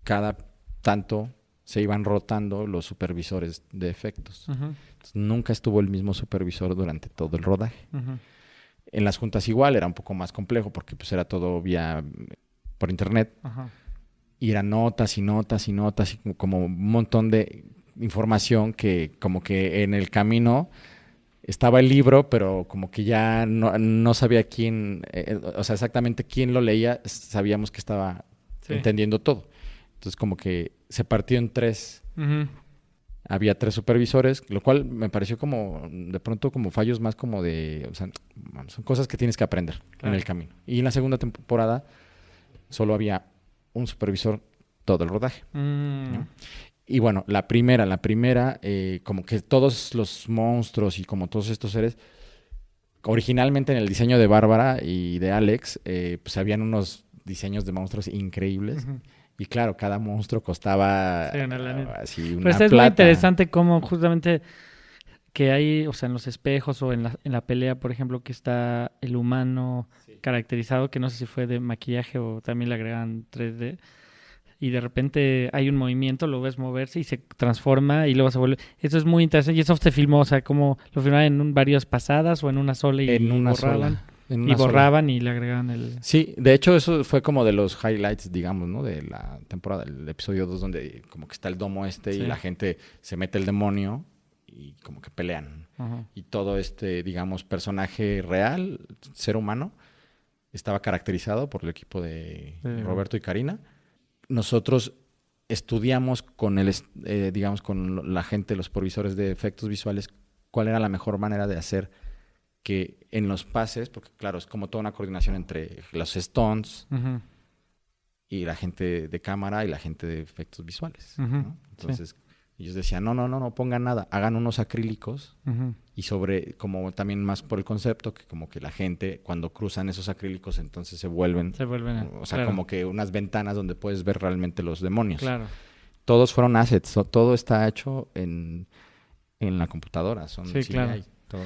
Cada tanto se iban rotando los supervisores de efectos. Ujú. Entonces, nunca estuvo el mismo supervisor durante todo el rodaje. Ujú. En las juntas igual era un poco más complejo porque pues era todo por internet. Ajá. Y eran notas y notas y notas y como un montón de información que como que en el camino estaba el libro, pero como que ya no sabía quién, o sea, exactamente quién lo leía, sabíamos que estaba entendiendo todo. Entonces como que se partió en tres. Ujú. Había tres supervisores, lo cual me pareció como, de pronto, como fallos más como o sea, son cosas que tienes que aprender en el camino. Y en la segunda temporada solo había un supervisor todo el rodaje, ¿no? Y bueno, la primera, como que todos los monstruos y como todos estos seres, originalmente en el diseño de Bárbara y de Alex, pues habían unos diseños de monstruos increíbles. Ujú. Y claro, cada monstruo costaba así una Pues es plata. muy interesante cómo justamente que hay, o sea, en los espejos o en la pelea, por ejemplo, que está el humano caracterizado, que no sé si fue de maquillaje o también le agregan 3D, y de repente hay un movimiento, lo ves moverse y se transforma y luego se vuelve. Eso es muy interesante y eso se filmó, o sea, como lo filmaban en varias pasadas o en una sola y borraban. Y borraban y le agregaban el... Sí, de hecho eso fue como de los highlights, digamos, ¿no? De la temporada, el episodio 2, donde como que está el domo y la gente se mete el demonio y como que pelean. Ajá. Y todo digamos, personaje real, ser humano, estaba caracterizado por el equipo de Roberto y Karina. Nosotros estudiamos digamos, con la gente, los supervisores de efectos visuales, cuál era la mejor manera de hacer que en los pases, porque claro, es como toda una coordinación entre los stunts Uh-huh. y la gente de cámara y la gente de efectos visuales, Uh-huh. ¿no? Entonces ellos decían, no pongan nada, hagan unos acrílicos Uh-huh. y como también más por el concepto, que como que la gente cuando cruzan esos acrílicos entonces se vuelven o sea, como que unas ventanas donde puedes ver realmente los demonios. Claro. Todos fueron assets, todo está hecho en la computadora, son CGI, claro. todo.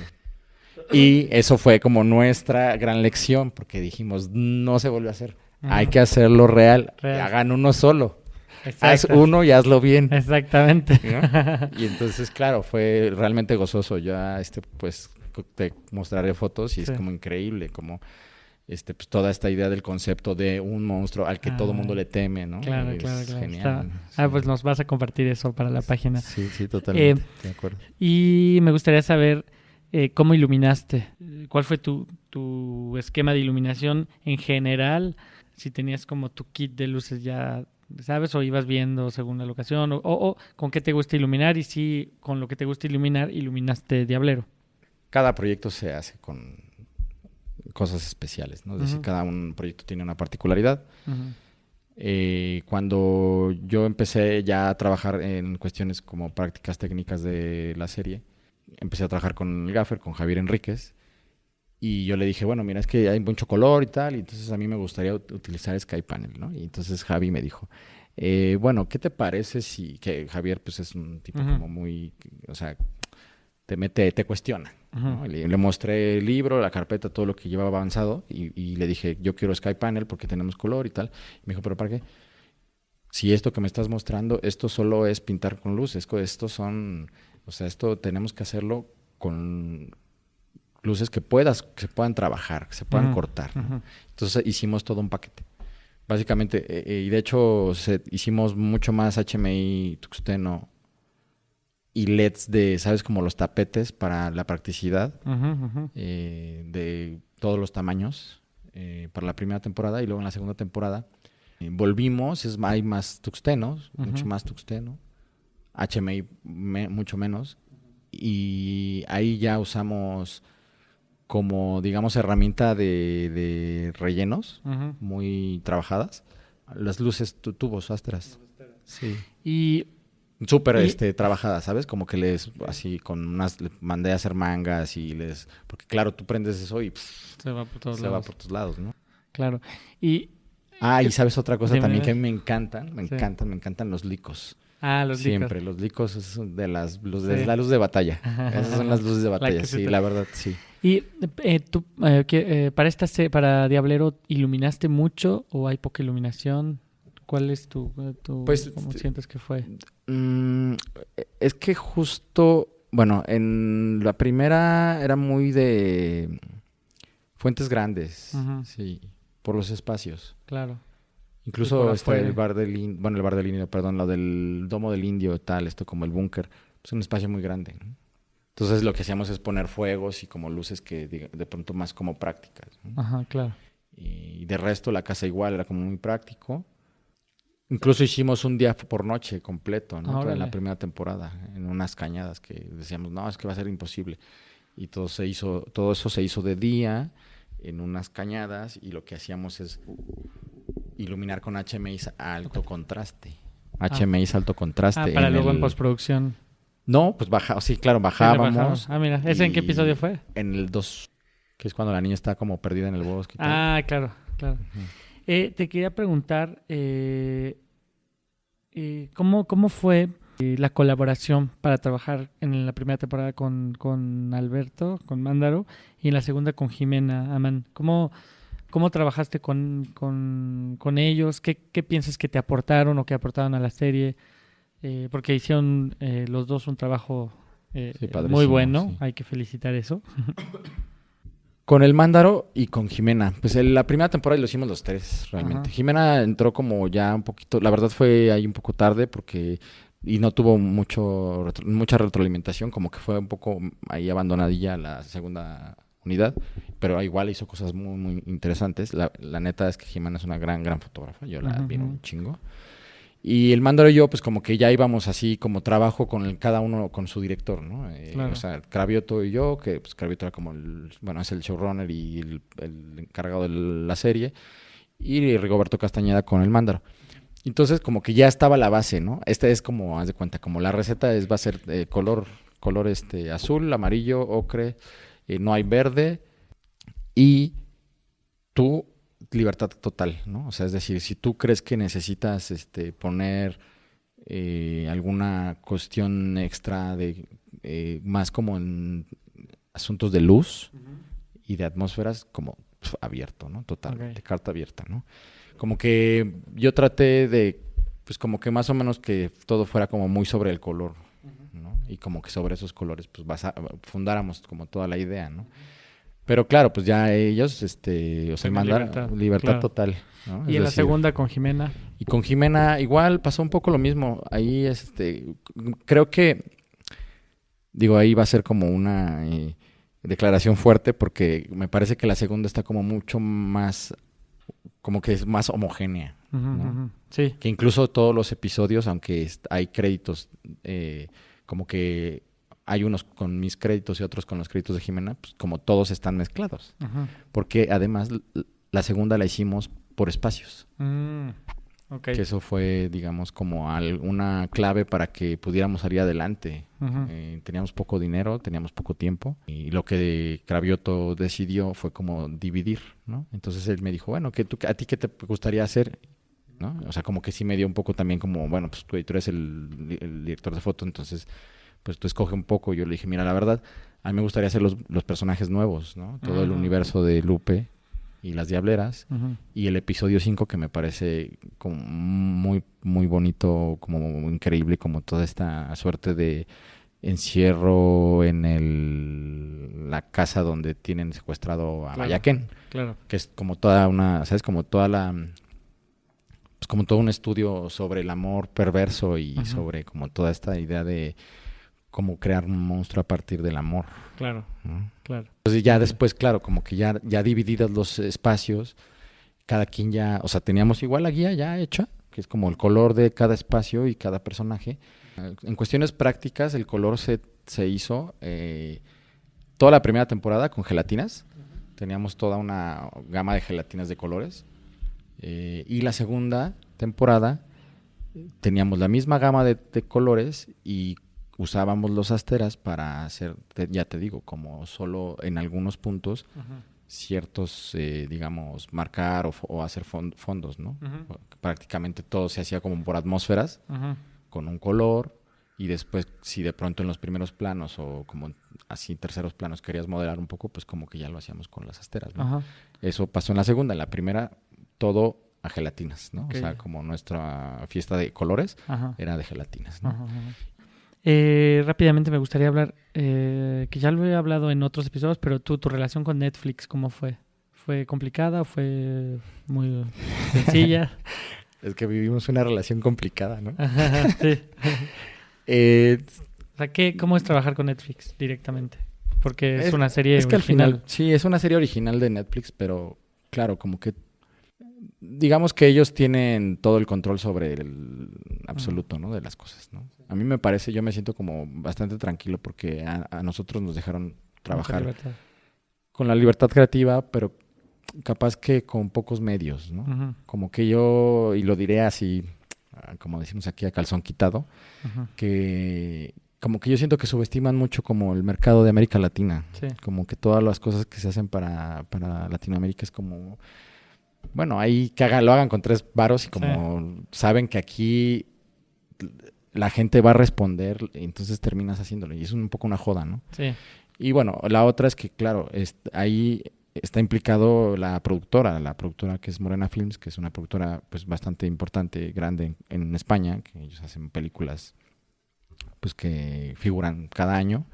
Y eso fue como nuestra gran lección, porque dijimos, no se vuelve a hacer. Hay que hacerlo real. Hagan uno solo. Exacto. Haz uno y hazlo bien. Exactamente. ¿No? Y entonces, claro, fue realmente gozoso. Ya, pues, te mostraré fotos y es como increíble, como pues, toda esta idea del concepto de un monstruo al que todo mundo le teme, ¿no? Claro, es claro. genial. Pues nos vas a compartir eso para la página. Sí, totalmente. De acuerdo. Y me gustaría saber cómo iluminaste. ¿Cuál fue tu esquema de iluminación en general? Si tenías como tu kit de luces ya, ¿sabes? O ibas viendo según la locación, o con qué te gusta iluminar, y si con lo que te gusta iluminar, iluminaste Diablero. Cada proyecto se hace con cosas especiales, ¿no? Es decir, cada un proyecto tiene una particularidad. Cuando yo empecé ya a trabajar en cuestiones como prácticas técnicas de la serie, empecé a trabajar con el gaffer, con Javier Enríquez, y yo le dije, bueno, mira, es que hay mucho color y tal, y entonces a mí me gustaría utilizar SkyPanel, ¿no? Y entonces Javi me dijo, Bueno, ¿qué te parece si... Que Javier, pues, es un tipo Ujú. como muy... O sea, te cuestiona, ¿no? Ujú. Le mostré el libro, la carpeta, todo lo que llevaba avanzado y le dije, yo quiero Sky Panel porque tenemos color y tal. Y me dijo, ¿pero para qué? Si esto que me estás mostrando, esto solo es pintar con luz, estos son... O sea, esto tenemos que hacerlo con luces que se puedan trabajar, que se puedan Ujú. cortar, ¿no? Ujú. Entonces hicimos todo un paquete. Básicamente, y de hecho hicimos mucho más HMI, tuxteno y LEDs de, ¿sabes? Como los tapetes para la practicidad, Ujú. Ujú. de todos los tamaños, para la primera temporada. Y luego en la segunda temporada volvimos, hay más tuxtenos, mucho Ujú. más tuxteno, HMI mucho menos. Y ahí ya usamos como, digamos, herramienta de rellenos Ujú. muy trabajadas. Las luces, tubos, astras. Sí. Y, Súper y trabajadas, ¿sabes? Como que les, así, con unas, le mandé a hacer mangas y les... Porque claro, tú prendes eso y se va por todos se va lados. por tus lados, ¿no? Claro. Y Ah, y eh, sabes otra cosa dime, también que a dime. mí me encantan, Sí. me encantan los licos. Ah, los licos. Siempre, los licos es de de Sí. la luz de batalla. Esas son las luces de La batalla, que se sí, te... la verdad, sí. Y tú, para para Diablero, ¿iluminaste mucho o hay poca iluminación? ¿Cuál es Pues cómo sientes que fue? Mm, es que justo, bueno, en la primera era muy de fuentes grandes, Ujú. sí, por los espacios. Claro. Y por Incluso está el afuera. bar del Indio, bueno, el bar del Indio, perdón, lo del Domo del Indio, tal, esto como el búnker, es un espacio muy grande, ¿no? Entonces lo que hacíamos es poner fuegos y como luces que de pronto más como prácticas, ¿no? Ajá, claro. Y de resto la casa igual era como muy práctico. Incluso hicimos un día por noche completo, ¿no? Toda la Órale. primera temporada, en unas cañadas que decíamos, no, es que va a ser imposible. Y todo eso se hizo de día, en unas cañadas, y lo que hacíamos es iluminar con HMIs a alto contraste. Ah, HMIs alto contraste para en luego en el... postproducción. No, pues sí, claro, Sí, le bajaron. bajábamos Ah, mira, ¿ese en qué episodio y fue? en el 2, que es cuando la niña está como perdida en el bosque y tal. Ah, claro, claro. Ujú. Te quería preguntar, ¿cómo fue la colaboración para trabajar en la primera temporada con Alberto, con Mándaro, y en la segunda con Jimena Amán? ¿Cómo trabajaste con ellos? ¿Qué piensas que te aportaron o que aportaron a la serie? Porque hicieron los dos un trabajo Sí, muy padrísimo, bueno, sí. hay que felicitar eso. Con el Mándaro y con Jimena. Pues la primera temporada lo hicimos los tres, realmente. Ajá. Jimena entró como ya un poquito, la verdad fue ahí un poco tarde porque y no tuvo mucha retroalimentación, como que fue un poco ahí abandonadilla la segunda unidad, pero igual hizo cosas muy, muy interesantes. La neta es que Jimena es una gran fotógrafa, yo la Ujú. admiro Ujú. un chingo. Y el Mándaro y yo, pues como que ya íbamos así como trabajo con cada uno con su director, ¿no? O Claro. sea, Cravioto y yo, que pues Cravioto era como bueno, es el showrunner y el encargado de la serie, y Rigoberto Castañeda con el Mándaro. Entonces como que ya estaba la base, ¿no? Esta es como, haz de cuenta, como la receta va a ser color azul, amarillo, ocre, no hay verde, y tú libertad total, ¿no? O sea, es decir, si tú crees que necesitas poner alguna cuestión extra de más como en asuntos de luz y de atmósferas, como abierto, ¿no? Ok. Totalmente, carta abierta, ¿no? Como que yo traté de, pues como que más o menos que todo fuera como muy sobre el color, ¿no? Y como que sobre esos colores, pues fundáramos como toda la idea, ¿no? Pero claro, pues ya ellos, o sea, Tienen libertad, libertad claro. total, ¿no? Y Es en la decir, segunda con Jimena. y con Jimena igual pasó un poco lo mismo. Ahí, creo que, digo, ahí va a ser como una declaración fuerte porque me parece que la segunda está como mucho más, como que es más homogénea, Ujú. ¿no? Ujú. Sí. Que incluso todos los episodios, aunque hay créditos, como que hay unos con mis créditos y otros con los créditos de Jimena, pues como todos están mezclados. Ujú. Porque además la segunda la hicimos por espacios. Mm, ok. Que eso fue, digamos, como una clave para que pudiéramos salir adelante. Ujú. Teníamos poco dinero, teníamos poco tiempo y lo que Cravioto decidió fue como dividir, ¿no? Entonces él me dijo, bueno, ¿a ti qué te gustaría hacer? ¿no? O sea, como que sí me dio un poco también como, bueno, pues tú eres el director de foto, entonces, pues tú escoge un poco. Yo le dije, mira, la verdad, a mí me gustaría hacer los personajes nuevos, ¿no? Todo el universo de Lupe y las Diableras. Y el episodio 5 que me parece como muy, muy bonito, como increíble, como toda esta suerte de encierro en la casa donde tienen secuestrado a Mayaquén. Claro. Que es como toda una, ¿sabes? Como toda la... Pues como todo un estudio sobre el amor perverso y sobre como toda esta idea de cómo crear un monstruo a partir del amor. Claro, ¿no? claro. Entonces ya después, claro, como que ya divididos los espacios, cada quien ya, o sea, teníamos igual la guía ya hecha, que es como el color de cada espacio y cada personaje. En cuestiones prácticas, el color se hizo toda la primera temporada con gelatinas. Teníamos toda una gama de gelatinas de colores. Y la segunda temporada teníamos la misma gama de colores y usábamos los asteras para hacer, ya te digo, como solo en algunos puntos ciertos, digamos, marcar o hacer fondos, ¿no? Prácticamente todo se hacía como por atmósferas, con un color, y después si de pronto en los primeros planos o como así terceros planos querías modelar un poco, pues como que ya lo hacíamos con las asteras, ¿no? Eso pasó en la segunda. En la primera todo a gelatinas, ¿no? Okay. O sea, como nuestra fiesta de colores era de gelatinas, ¿no? Rápidamente me gustaría hablar, que ya lo he hablado en otros episodios, pero tu relación con Netflix, ¿cómo fue? ¿Fue complicada o fue muy sencilla? Es que vivimos una relación complicada, ¿no? Sí. O sea, ¿cómo es trabajar con Netflix directamente? Porque es una serie original. Al final, sí, es una serie original de Netflix, pero claro, como que digamos que ellos tienen todo el control sobre el absoluto, ¿no? De las cosas, ¿no? A mí me parece, yo me siento como bastante tranquilo porque a nosotros nos dejaron trabajar con la libertad creativa, pero capaz que con pocos medios, ¿no? Como que yo, y lo diré así, como decimos aquí a calzón quitado, que como que yo siento que subestiman mucho como el mercado de América Latina. Sí. Como que todas las cosas que se hacen para Latinoamérica es como... Bueno, ahí que lo hagan con 3 varos y como saben que aquí la gente va a responder, entonces terminas haciéndolo. Y es un poco una joda, ¿no? Sí. Y bueno, la otra es que, claro, ahí está implicado la productora que es Morena Films, que es una productora pues bastante importante, grande en España, que ellos hacen películas pues que figuran cada año.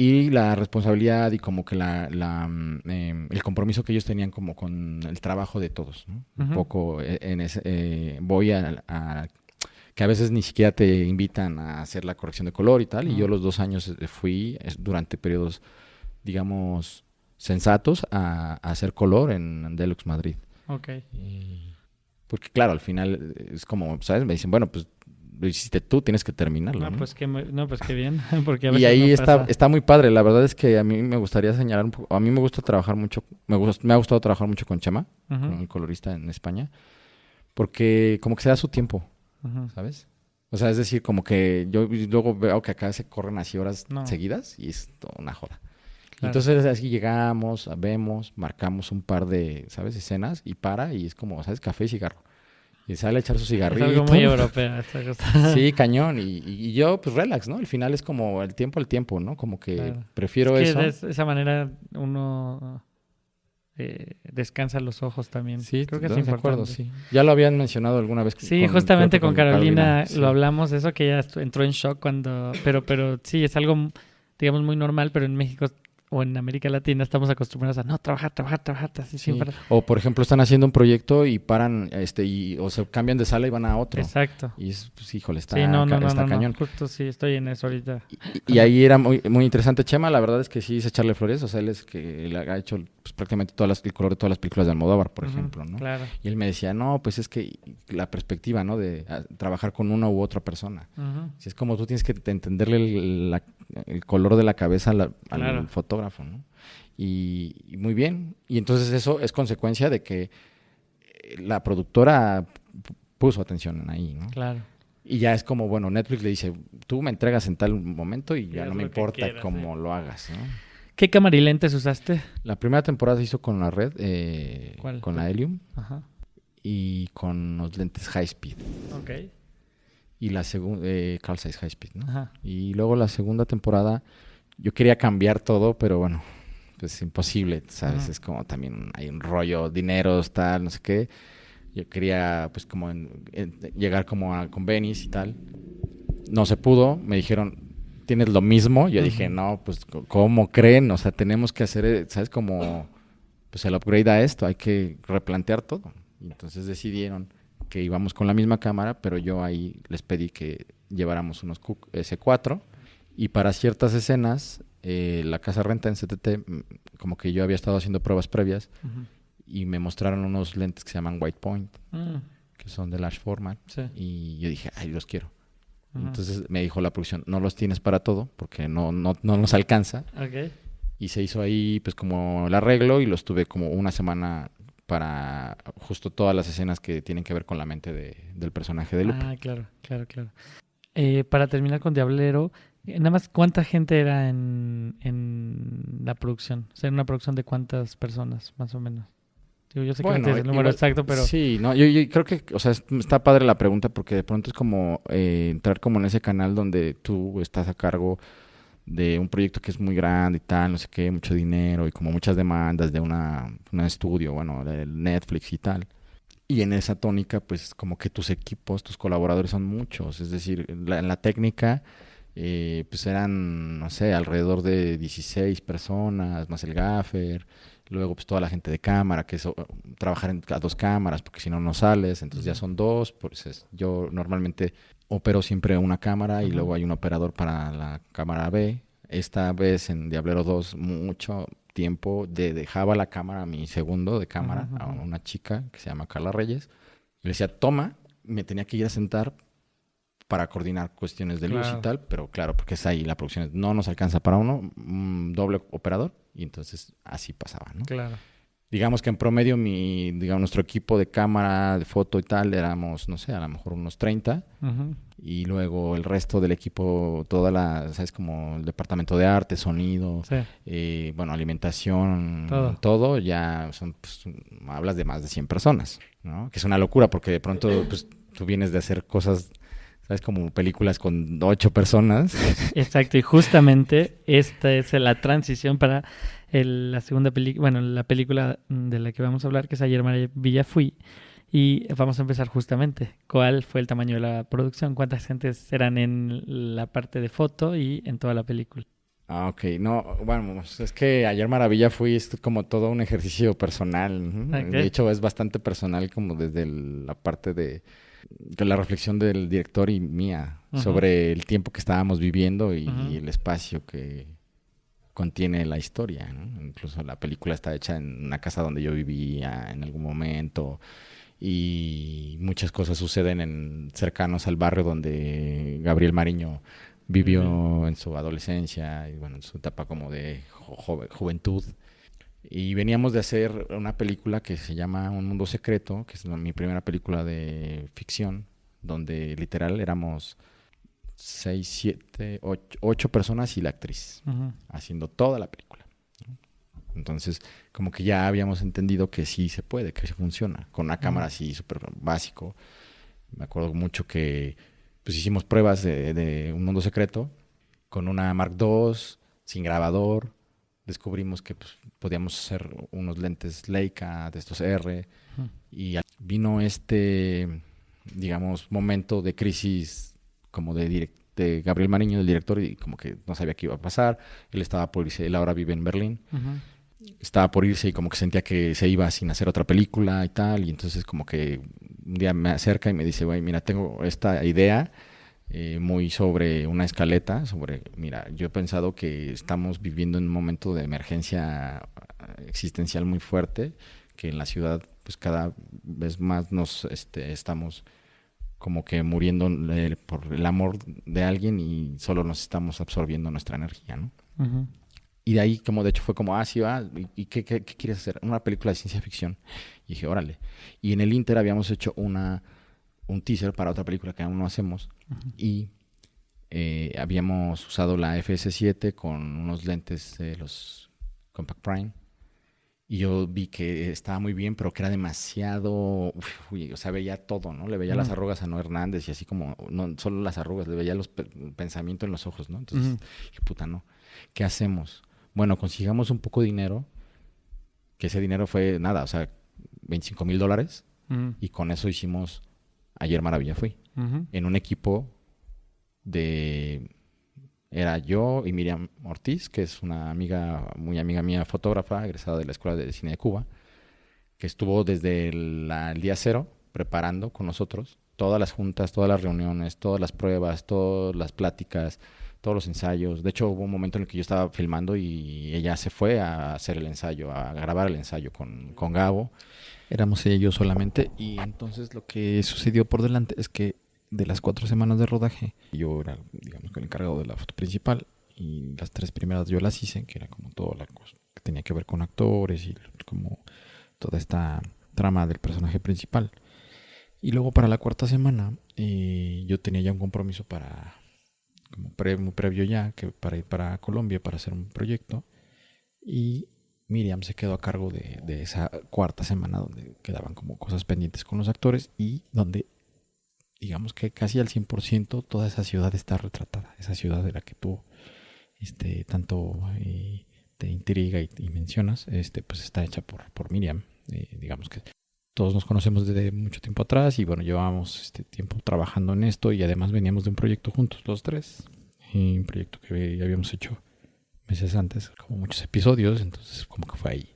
Y la responsabilidad y como que el compromiso que ellos tenían como con el trabajo de todos, ¿no? Un poco en ese... voy a que a veces ni siquiera te invitan a hacer la corrección de color y tal. Y yo los 2 años fui durante periodos, digamos, sensatos a hacer color en Deluxe Madrid. Ok. Porque claro, al final es como, ¿sabes? Me dicen, bueno, pues lo hiciste tú, tienes que terminarlo. Pues qué bien. Porque a veces y ahí está muy padre. La verdad es que a mí me gustaría señalar un poco. A mí me gusta trabajar mucho. Me ha gustado trabajar mucho con Chema, con el colorista en España, porque como que se da su tiempo, ¿sabes? O sea, es decir, como que yo luego veo que acá se corren así horas seguidas y es toda una joda. Claro. Entonces así llegamos, vemos, marcamos un par de, ¿sabes? Escenas y es como, ¿sabes? Café y cigarro. Y sale a echar su cigarrito. Es algo muy europeo esta cosa. Sí, cañón. Y yo, pues relax, ¿no? Al final es como el tiempo, ¿no? Como que prefiero eso. De esa manera uno descansa los ojos también. Sí, creo que es importante. De acuerdo, sí. Ya lo habían mencionado alguna vez. Sí, justamente con Carolina lo hablamos, eso que ella entró en shock cuando... Pero sí, es algo, digamos, muy normal, pero en México... o en América Latina estamos acostumbrados a trabajar así sin parar. O por ejemplo están haciendo un proyecto y paran o se cambian de sala y van a otro. Exacto. Y pues híjole, está No, cañón. justo sí, estoy en eso ahorita. Y ahí era muy, muy interesante Chema, la verdad es que sí es echarle flores, o sea, él es que le ha hecho pues, prácticamente el color de todas las películas de Almodóvar, por ejemplo, ¿no? Claro. Y él me decía, no, pues es que la perspectiva, ¿no? De trabajar con una u otra persona. Si es como tú tienes que entenderle el color de la cabeza al fotógrafo, ¿no? Y muy bien. Y entonces eso es consecuencia de que la productora puso atención ahí, ¿no? Claro. Y ya es como, bueno, Netflix le dice, tú me entregas en tal momento y ya no me importa cómo lo hagas, ¿no? ¿Qué cámara y lentes usaste? La primera temporada se hizo con la red, ¿Cuál? con la Helium. Ajá. y con unos lentes high speed. Ok. Y la segunda, Carl Zeiss High Speed, ¿no? Ajá. Y luego la segunda temporada, yo quería cambiar todo, pero bueno, pues imposible, ¿sabes? Ujú. Es como también hay un rollo, dineros, tal, no sé qué. Yo quería, pues, como llegar como a convenios y tal. No se pudo, me dijeron, ¿tienes lo mismo? Yo dije, Ujú. no, pues, ¿cómo creen? O sea, tenemos que hacer, ¿sabes? Como, pues, el upgrade a esto, hay que replantear todo. Y entonces decidieron que íbamos con la misma cámara, pero yo ahí les pedí que lleváramos unos Cook S4 y para ciertas escenas, la casa renta en CTT, como que yo había estado haciendo pruebas previas Ujú. y me mostraron unos lentes que se llaman White Point, Mm, que son de large format, sí. y yo dije, ay, los quiero. Y Ujú. entonces me dijo la producción, no los tienes para todo porque no nos alcanza. Ok. Y se hizo ahí pues como el arreglo y los tuve como una semana para justo todas las escenas que tienen que ver con la mente del personaje de Lupe. Ah, claro, claro, claro. Para terminar con Diablero, nada más, ¿cuánta gente era en la producción? O sea, en una producción de cuántas personas, más o menos. Digo, yo sé que no Bueno, tienes el número igual, exacto, pero... sí, no, yo creo que, o sea, está padre la pregunta porque de pronto es como entrar como en ese canal donde tú estás a cargo de un proyecto que es muy grande y tal, no sé qué, mucho dinero y como muchas demandas de un estudio, bueno, de Netflix y tal. Y en esa tónica, pues como que tus equipos, tus colaboradores son muchos. Es decir, en la técnica, pues eran, no sé, alrededor de 16 personas, más el gaffer. Luego, pues toda la gente de cámara, que es trabajar a dos cámaras, porque si no, no sales. Entonces ya Ujú, son dos. Pues yo normalmente opero siempre una cámara y ujú, luego hay un operador para la cámara B. Esta vez en Diablero 2 mucho tiempo dejaba la cámara a mi segundo de ujú, cámara, a ujú. una chica que se llama Carla Reyes. Le decía, toma, me tenía que ir a sentar para coordinar cuestiones de luz y Claro, tal, pero claro, porque es ahí la producción, no nos alcanza para uno, un doble operador, y entonces así pasaba, ¿no? claro. Digamos que en promedio digamos, nuestro equipo de cámara, de foto y tal, éramos, no sé, a lo mejor unos 30 Ujú, y luego el resto del equipo, ¿sabes? Como el departamento de arte, sonido, sí, bueno, alimentación, todo. todo, ya son, pues, hablas de más de 100 personas, ¿no? Que es una locura porque de pronto, pues, tú vienes de hacer cosas, ¿sabes? Como películas con 8 personas. Exacto, y justamente esta es la transición para la segunda película, bueno, la película de la que vamos a hablar, que es Ayer Maravilla Fui. Y vamos a empezar justamente. ¿Cuál fue el tamaño de la producción? ¿Cuántas gentes eran en la parte de foto y en toda la película? Ah, ok, no, bueno, pues, es que ayer Maravilla fui es como todo un ejercicio personal. Ujú. De Ok. hecho, es bastante personal como desde la parte de la reflexión del director y mía Ujú, sobre el tiempo que estábamos viviendo y ujú, el espacio que contiene la historia, ¿no? Incluso la película está hecha en una casa donde yo vivía en algún momento y muchas cosas suceden cercanos al barrio donde Gabriel Mariño vivió. vivió en su adolescencia y bueno, en su etapa como de juventud. Y veníamos de hacer una película que se llama Un Mundo Secreto, que es mi primera película de ficción, donde literal éramos 8 personas y la actriz, Ujú, haciendo toda la película. Entonces, como que ya habíamos entendido que sí se puede, que sí funciona, con una ujú, cámara así súper básico. Me acuerdo mucho que pues hicimos pruebas de Un Mundo Secreto con una Mark II, sin grabador. Descubrimos que pues, podíamos hacer unos lentes Leica de estos R. ujú. Y vino digamos, momento de crisis como de Gabriel Mariño, del director, y como que no sabía qué iba a pasar. Él estaba por irse, él ahora vive en Berlín. Ujú. Estaba por irse y como que sentía que se iba sin hacer otra película y tal. Y entonces como que un día me acerca y me dice, güey, mira, tengo esta idea muy sobre una escaleta, mira, yo he pensado que estamos viviendo en un momento de emergencia existencial muy fuerte, que en la ciudad pues cada vez más estamos como que muriendo por el amor de alguien y solo nos estamos absorbiendo nuestra energía, ¿no? Ujú. Y de ahí, como de hecho, fue como, sí, va, ¿y qué quieres hacer? Una película de ciencia ficción. Y dije, órale. Y en el Inter habíamos hecho un teaser para otra película que aún no hacemos. Ujú. Y habíamos usado la FS7 con unos lentes de los Compact Prime. Y yo vi que estaba muy bien, pero que era demasiado... o sea, veía todo, ¿no? Le veía las arrugas a Noé Hernández y así como... No solo las arrugas, le veía los pensamientos en los ojos, ¿no? Entonces, dije, puta, no. ¿Qué hacemos? Bueno, consigamos un poco de dinero, que ese dinero fue nada, o sea, $25,000. Y con eso hicimos Ayer Maravilla Fui. En un equipo de... Era yo y Miriam Ortiz, que es una amiga, muy amiga mía, fotógrafa, egresada de la Escuela de Cine de Cuba, que estuvo desde el día cero preparando con nosotros todas las juntas, todas las reuniones, todas las pruebas, todas las pláticas, todos los ensayos. De hecho, hubo un momento en el que yo estaba filmando y ella se fue a hacer el ensayo, a grabar el ensayo con Gabo. Éramos ella y yo solamente. Y entonces lo que sucedió por delante es que de las 4 semanas de rodaje, yo era, digamos, el encargado de la foto principal y las 3 primeras yo las hice, que era como toda la cosa que tenía que ver con actores y como toda esta trama del personaje principal. Y luego para la 4ª semana yo tenía ya un compromiso para, como muy previo ya, que para ir para Colombia para hacer un proyecto. Y Miriam se quedó a cargo de esa 4ª semana donde quedaban como cosas pendientes con los actores y donde digamos que casi al 100% toda esa ciudad está retratada. Esa ciudad de la que tú tanto te intriga y mencionas, pues está hecha por Miriam. Digamos que todos nos conocemos desde mucho tiempo atrás y bueno, llevábamos tiempo trabajando en esto y además veníamos de un proyecto juntos, los tres. Un proyecto que ya habíamos hecho meses antes, como muchos episodios, entonces como que fue ahí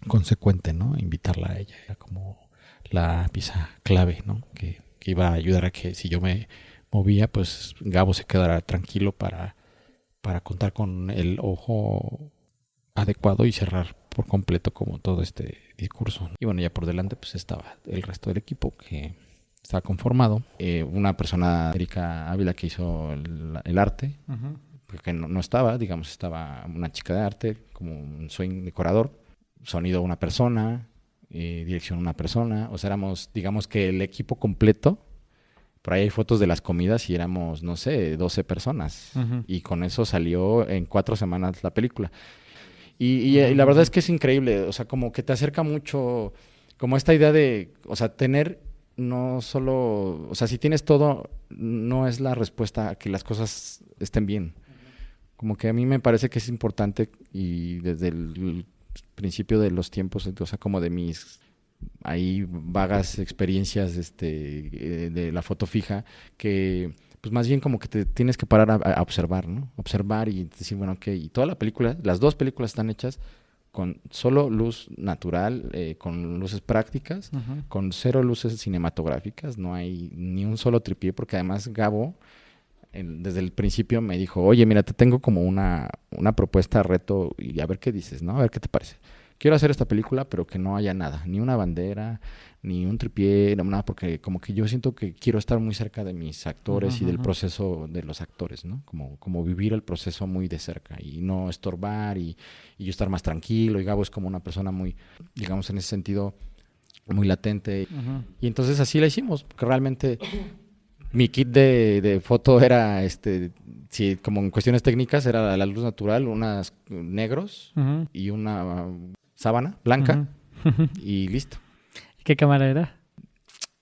consecuente, ¿no? Invitarla a ella, era como la pieza clave, ¿no? Que iba a ayudar a que si yo me movía, pues Gabo se quedara tranquilo para contar con el ojo adecuado y cerrar por completo como todo este discurso. Y bueno, ya por delante pues estaba el resto del equipo que estaba conformado. Una persona, Erika Ávila, que hizo el arte, porque no estaba, digamos, estaba una chica de arte, como un swing decorador, sonido una persona, dirección una persona, o sea, éramos, digamos que el equipo completo. Por ahí hay fotos de las comidas y éramos, no sé, 12 personas. Y con eso salió en 4 semanas la película. Y la verdad es que es increíble, o sea, como que te acerca mucho, como esta idea de, o sea, tener no solo, o sea, si tienes todo, no es la respuesta a que las cosas estén bien. Como que a mí me parece que es importante y desde el principio de los tiempos, o sea, como de mis ahí vagas experiencias de la foto fija, que pues más bien como que te tienes que parar a observar, ¿no? Observar y decir, bueno, ok, y toda la película, las 2 películas están hechas con solo luz natural, con luces prácticas, con 0 luces cinematográficas, no hay ni un solo tripié, porque además Gabo desde el principio me dijo, oye, mira, te tengo como una propuesta, reto, y a ver qué dices, ¿no? A ver qué te parece. Quiero hacer esta película, pero que no haya nada, ni una bandera, ni un tripié, nada, porque como que yo siento que quiero estar muy cerca de mis actores y del proceso de los actores, ¿no? Como vivir el proceso muy de cerca y no estorbar y yo estar más tranquilo. Y Gabo es como una persona muy, digamos, en ese sentido, muy latente. Y entonces así la hicimos, porque realmente mi kit de foto era, sí, como en cuestiones técnicas, era la luz natural, unas negros y una sábana blanca y listo. ¿Qué cámara era?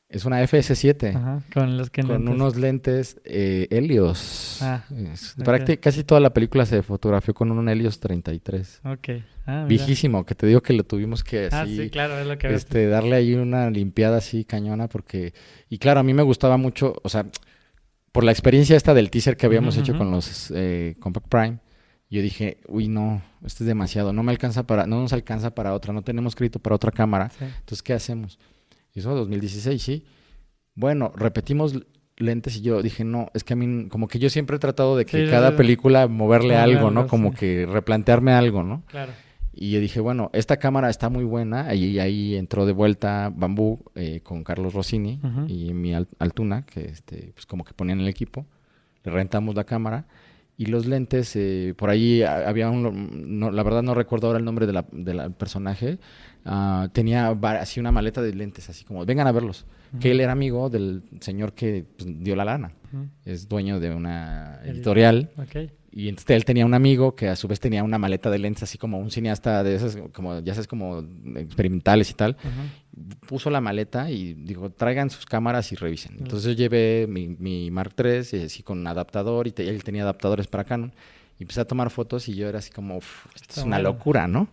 Es una FS7 con los que con unos lentes Helios. Okay. Casi toda la película se fotografió con un Helios 33. Okay. Viejísimo, que te digo que lo tuvimos que así, sí, claro, es lo que darle ahí una limpiada así cañona porque... Y claro, a mí me gustaba mucho, o sea, por la experiencia esta del teaser que habíamos hecho con los Compact Prime, yo dije, uy, no, esto es demasiado, no nos alcanza para otra, no tenemos crédito para otra cámara, entonces, ¿qué hacemos? Y eso 2016, sí. Bueno, repetimos lentes y yo dije, no, es que a mí, como que yo siempre he tratado de que cada película moverle algo, ¿no? Como que replantearme algo, ¿no? Claro. Y yo dije, bueno, esta cámara está muy buena. Y ahí entró de vuelta Bambú con Carlos Rossini y mi Altuna, que pues como que ponían el equipo. Le rentamos la cámara. Y los lentes, por ahí había la verdad no recuerdo ahora el nombre del personaje. Tenía así una maleta de lentes, así como, vengan a verlos. Que él era amigo del señor que pues, dio la lana. Es dueño de una editorial. Y entonces él tenía un amigo que a su vez tenía una maleta de lentes, así como un cineasta de esas, como, ya sabes, como experimentales y tal. Puso la maleta y dijo, traigan sus cámaras y revisen. Entonces yo llevé mi Mark III, y así con un adaptador, y él tenía adaptadores para Canon. Y empecé a tomar fotos y yo era así como, esto es una locura, ¿no?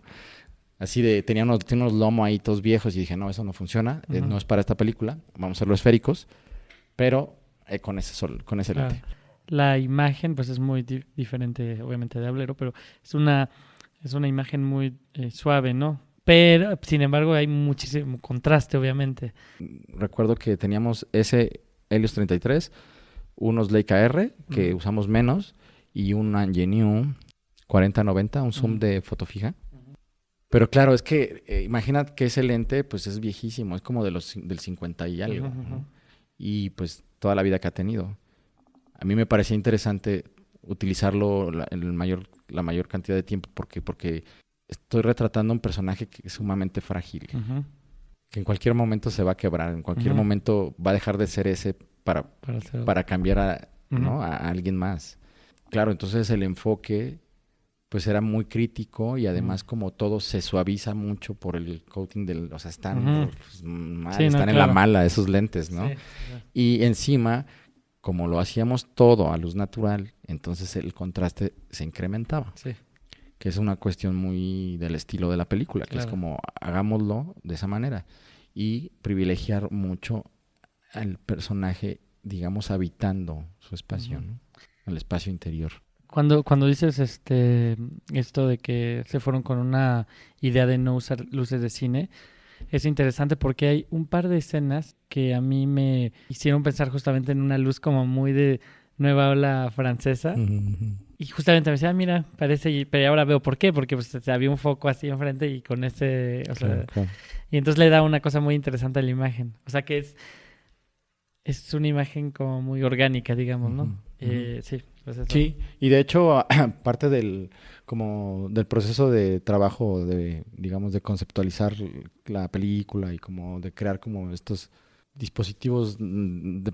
Así tiene unos lomos ahí todos viejos y dije, no, eso no funciona, no es para esta película, vamos a hacerlo esféricos, pero con ese lente. La imagen pues es muy diferente obviamente de Ablero, pero es una imagen muy suave, ¿no? Pero sin embargo hay muchísimo contraste obviamente. Recuerdo que teníamos ese Helios 33, unos Leica R que usamos menos y un Angenieux 4090, un zoom de foto fija. Pero claro, es que imagina que ese lente pues es viejísimo, es como del 50 y algo, ¿no? Y pues toda la vida que ha tenido. A mí me parecía interesante utilizarlo la mayor cantidad de tiempo porque estoy retratando un personaje que es sumamente frágil, que en cualquier momento se va a quebrar, en cualquier momento va a dejar de ser ese para cambiar ¿no? a alguien más. Claro, entonces el enfoque pues era muy crítico y además como todo se suaviza mucho por el coating o sea, están en la mala esos lentes, ¿no? Sí. Y encima, como lo hacíamos todo a luz natural, entonces el contraste se incrementaba. Sí. Que es una cuestión muy del estilo de la película, que es como hagámoslo de esa manera y privilegiar mucho al personaje, digamos, habitando su espacio, ¿no? El espacio interior. Cuando dices esto de que se fueron con una idea de no usar luces de cine, es interesante porque hay un par de escenas que a mí me hicieron pensar justamente en una luz como muy de nueva ola francesa. Y justamente me decía, mira, parece, pero ahora veo por qué, porque pues había un foco así enfrente y con ese, o sea, claro. Y entonces le da una cosa muy interesante a la imagen. O sea que es una imagen como muy orgánica, digamos, ¿no? Sí. Pues eso. Sí, y de hecho, parte del proceso de trabajo digamos, de conceptualizar la película y como de crear como estos dispositivos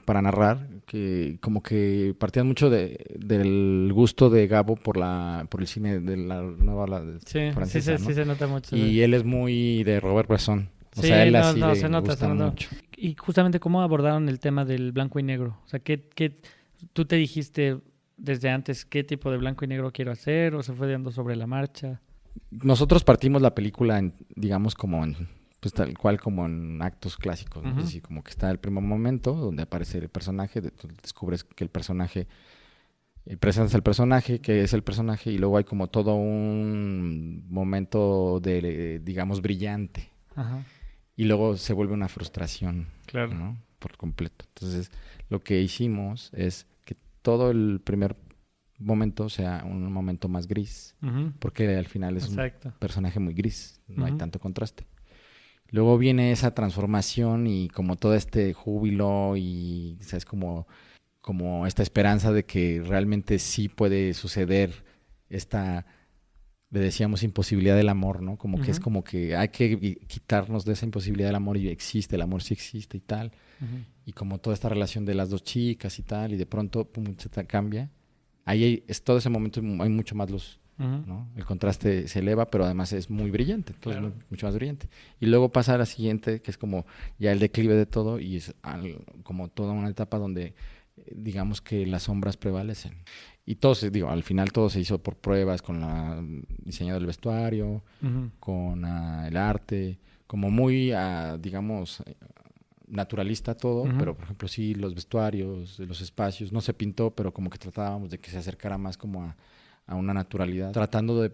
para narrar, que como que partían mucho del gusto de Gabo por el cine de la nueva francesa, ¿no? Sí, se nota mucho. Y él es muy de Robert Bresson. O sí, sea, él así le se nota, gusta mucho. Y justamente, ¿cómo abordaron el tema del blanco y negro? O sea, ¿qué tú te dijiste desde antes qué tipo de blanco y negro quiero hacer o se fue dando sobre la marcha? Nosotros partimos la película digamos pues tal cual como en actos clásicos, ¿no? Es decir, como que está el primer momento donde aparece el personaje, descubres que el personaje, presentas el personaje, que es el personaje, y luego hay como todo un momento digamos, brillante. Y luego se vuelve una frustración, claro, ¿no? Por completo. Entonces, lo que hicimos es todo el primer momento sea un momento más gris, porque al final es un personaje muy gris, no hay tanto contraste. Luego viene esa transformación y como todo este júbilo y, ¿sabes? Como esta esperanza de que realmente sí puede suceder esta, le decíamos, imposibilidad del amor, ¿no? Como que es como que hay que quitarnos de esa imposibilidad del amor y existe, el amor sí existe y tal. Y como toda esta relación de las dos chicas y tal, y de pronto pum, se cambia. Ahí todo ese momento hay mucho más luz, ¿no? El contraste se eleva, pero además es muy brillante, entonces claro, mucho más brillante. Y luego pasa a la siguiente, que es como ya el declive de todo, y es como toda una etapa donde digamos que las sombras prevalecen. Y todo al final todo se hizo por pruebas con el diseño del vestuario, con el arte, como muy, digamos, naturalista todo, pero por ejemplo sí los vestuarios, los espacios, no se pintó, pero como que tratábamos de que se acercara más como a una naturalidad, tratando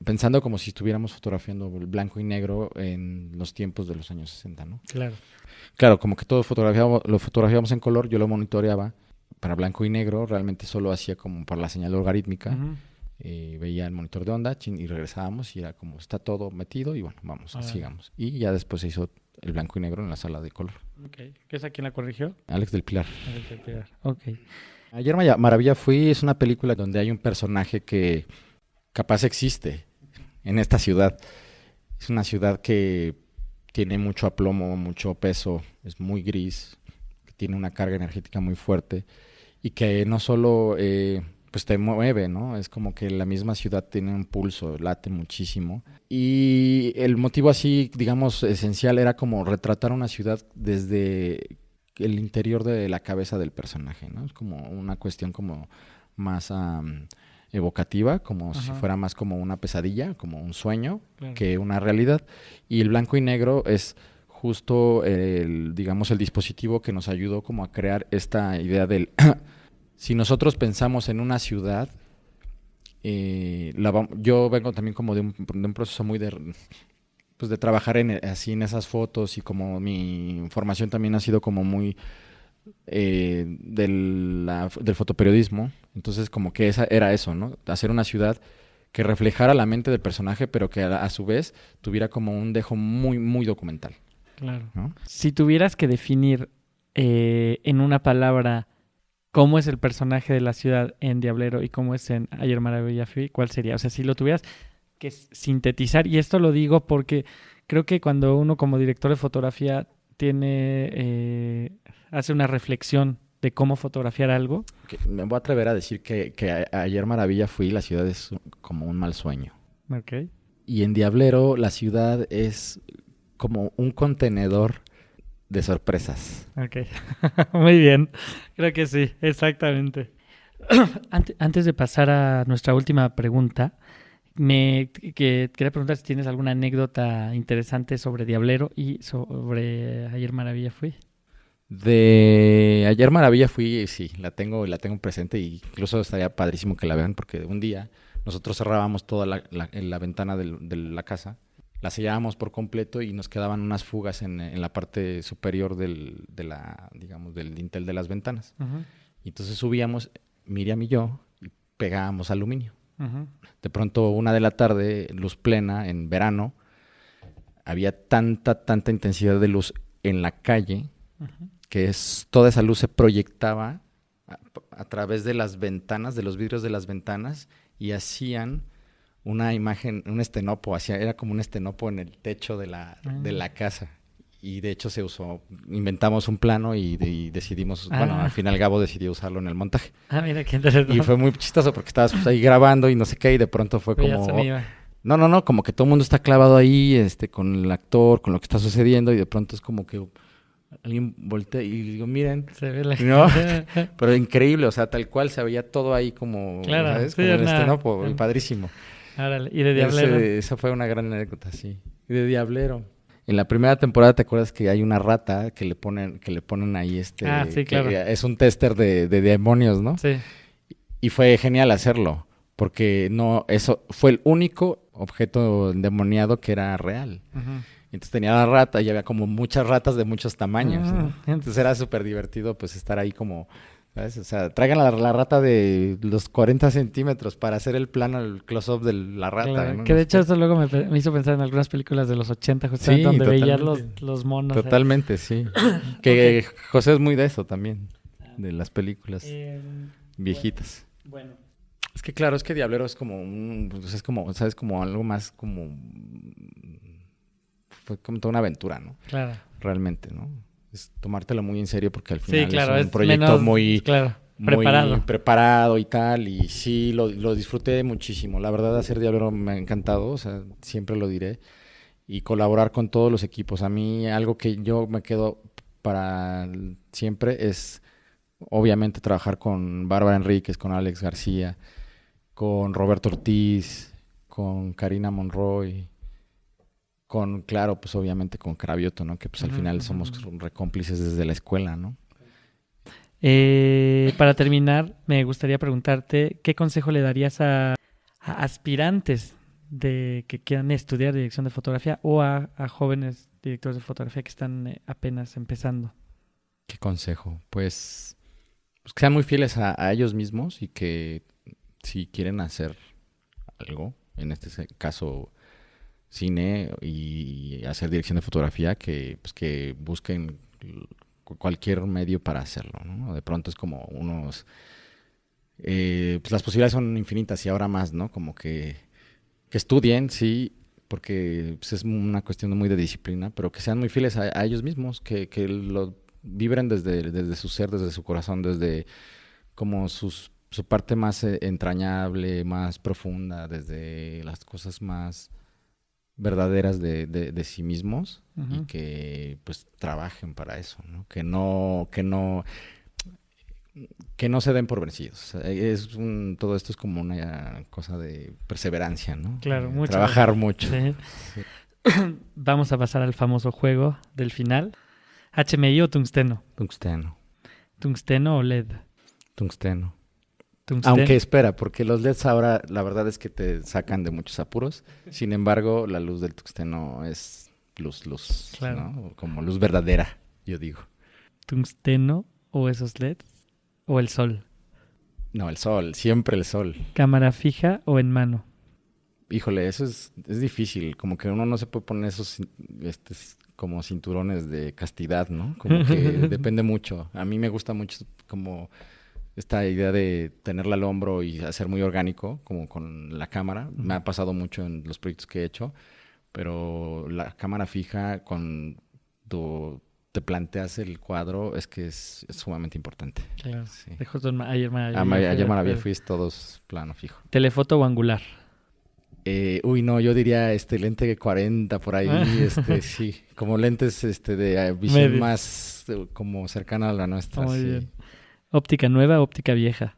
pensando como si estuviéramos fotografiando el blanco y negro en los tiempos de los años 60, ¿no? Claro, como que todo lo fotografiábamos en color, yo lo monitoreaba para blanco y negro, realmente solo hacía como para la señal logarítmica, veía el monitor de onda y regresábamos y era como está todo metido y bueno, vamos, sigamos. Y ya después se hizo el blanco y negro en la sala de color. ¿Qué es a quien la corrigió? Alex del Pilar. Ok. Ayer Maravilla Fui es una película donde hay un personaje que capaz existe en esta ciudad. Es una ciudad que tiene mucho aplomo, mucho peso, es muy gris, tiene una carga energética muy fuerte y que no solo pues te mueve, ¿no? Es como que la misma ciudad tiene un pulso, late muchísimo. Y el motivo así, digamos, esencial era como retratar una ciudad desde el interior de la cabeza del personaje, ¿no? Es como una cuestión como más evocativa, como si Ajá. fuera más como una pesadilla, como un sueño, Claro. que una realidad. Y el blanco y negro es justo digamos, el dispositivo que nos ayudó como a crear esta idea del... Si nosotros pensamos en una ciudad, yo vengo también como de un proceso muy pues de trabajar así en esas fotos y como mi formación también ha sido como muy del fotoperiodismo. Entonces como que era eso, ¿no? Hacer una ciudad que reflejara la mente del personaje, pero que a su vez tuviera como un dejo muy, muy documental, Claro. ¿no? Si tuvieras que definir en una palabra cómo es el personaje de la ciudad en Diablero y cómo es en Ayer Maravilla Fui, ¿cuál sería? O sea, si lo tuvieras que sintetizar, y esto lo digo porque creo que cuando uno como director de fotografía hace una reflexión de cómo fotografiar algo. Me voy a atrever a decir que Ayer Maravilla Fui, la ciudad es como un mal sueño. Ok. Y en Diablero la ciudad es como un contenedor de sorpresas. Ok. Muy bien. Creo que sí, exactamente. Antes de pasar a nuestra última pregunta, quería preguntar si tienes alguna anécdota interesante sobre Diablero y sobre Ayer Maravilla Fui. De Ayer Maravilla Fui, sí, la tengo presente y incluso estaría padrísimo que la vean porque un día nosotros cerrábamos toda la ventana de la casa, la sellábamos por completo y nos quedaban unas fugas en la parte superior digamos, del dintel de las ventanas. Uh-huh. Y entonces subíamos, Miriam y yo, y pegábamos aluminio. Uh-huh. De pronto, 1 de la tarde, luz plena, en verano, había tanta intensidad de luz en la calle Uh-huh. que toda esa luz se proyectaba a través de las ventanas, de los vidrios de las ventanas, y hacían una imagen, un estenopo, era como un estenopo en el techo de la casa. Y de hecho inventamos un plano y decidimos, bueno, al final Gabo decidió usarlo en el montaje. Mira qué interesante. Y fue muy chistoso porque estabas pues, ahí grabando y no sé qué, y de pronto fue como... No, como que todo el mundo está clavado ahí, con el actor, con lo que está sucediendo, y de pronto es como que alguien voltea y digo, miren, se ve la... ¿no? Pero increíble, o sea, tal cual se veía todo ahí como, claro, ¿sabes? Sí, Como en estenopo, padrísimo. Árale. Y de Diablero. Esa fue una gran anécdota, sí. Y de Diablero. En la primera temporada, ¿te acuerdas que hay una rata que le ponen ahí sí, claro. Es un tester de demonios, ¿no? Sí. Y fue genial hacerlo, porque eso fue el único objeto endemoniado que era real. Uh-huh. Entonces tenía la rata y había como muchas ratas de muchos tamaños, ¿no? Entonces era súper divertido pues estar ahí como, ¿sabes? O sea, traigan la rata de los 40 centímetros para hacer el plano, el close-up de la rata. Claro, ¿no? que de hecho eso luego me hizo pensar en algunas películas de los 80, justamente, Sí, donde veías totalmente. los monos. Totalmente, sí. Que José es muy de eso también, de las películas viejitas. Bueno. Es que claro, es que Diablero es como pues es como, ¿sabes? Como algo más como... Fue como toda una aventura, ¿no? Claro. Realmente, ¿no? Es tomártelo muy en serio porque al final claro, es un proyecto menos, muy preparado. Preparado y tal. Y sí, lo disfruté muchísimo. La verdad, hacer Diablero me ha encantado, o sea, siempre lo diré. Y colaborar con todos los equipos. A mí algo que yo me quedo para siempre es, obviamente, trabajar con Bárbara Enríquez, con Alex García, con Roberto Ortiz, con Karina Monroy, claro, pues obviamente con Cravioto, ¿no? Que pues al final somos recómplices desde la escuela, ¿no? Para terminar, me gustaría preguntarte, ¿qué consejo le darías a aspirantes que quieran estudiar dirección de fotografía o a jóvenes directores de fotografía que están apenas empezando? ¿Qué consejo? Pues que sean muy fieles a ellos mismos y que si quieren hacer algo, en este caso cine y hacer dirección de fotografía, que busquen cualquier medio para hacerlo, ¿no? De pronto es como pues las posibilidades son infinitas y ahora más, ¿no? Como que estudien, sí, porque pues es una cuestión muy de disciplina, pero que sean muy fieles a ellos mismos, que lo vibren desde su ser, desde su corazón, desde como sus su parte más entrañable, más profunda, desde las cosas más verdaderas de sí mismos y que pues trabajen para eso, ¿no? Que no se den por vencidos. Todo esto es como una cosa de perseverancia, ¿no? Claro, mucho. Trabajar mucho. Sí. Sí. Vamos a pasar al famoso juego del final. ¿HMI o tungsteno? Tungsteno. ¿Tungsteno o LED? Tungsteno. Tungsteno. Aunque espera, porque los LEDs ahora la verdad es que te sacan de muchos apuros. Sin embargo, la luz del tungsteno es luz, claro, ¿no? Como luz verdadera, yo digo. ¿Tungsteno o esos LEDs? ¿O el sol? No, el sol, siempre el sol. ¿Cámara fija o en mano? Híjole, eso es difícil. Como que uno no se puede poner esos como cinturones de castidad, ¿no? Como que depende mucho. A mí me gusta mucho como esta idea de tenerla al hombro y hacer muy orgánico, como con la cámara. Me ha pasado mucho en los proyectos que he hecho, pero la cámara fija, cuando te planteas el cuadro, es que es sumamente importante. Claro. Sí. Ayer Maravilla fui todos plano fijo. ¿Telefoto o angular? No, yo diría lente 40 por ahí, sí, como lentes de visión medio, más como cercana a la nuestra. Muy sí. bien. ¿Óptica nueva o óptica vieja?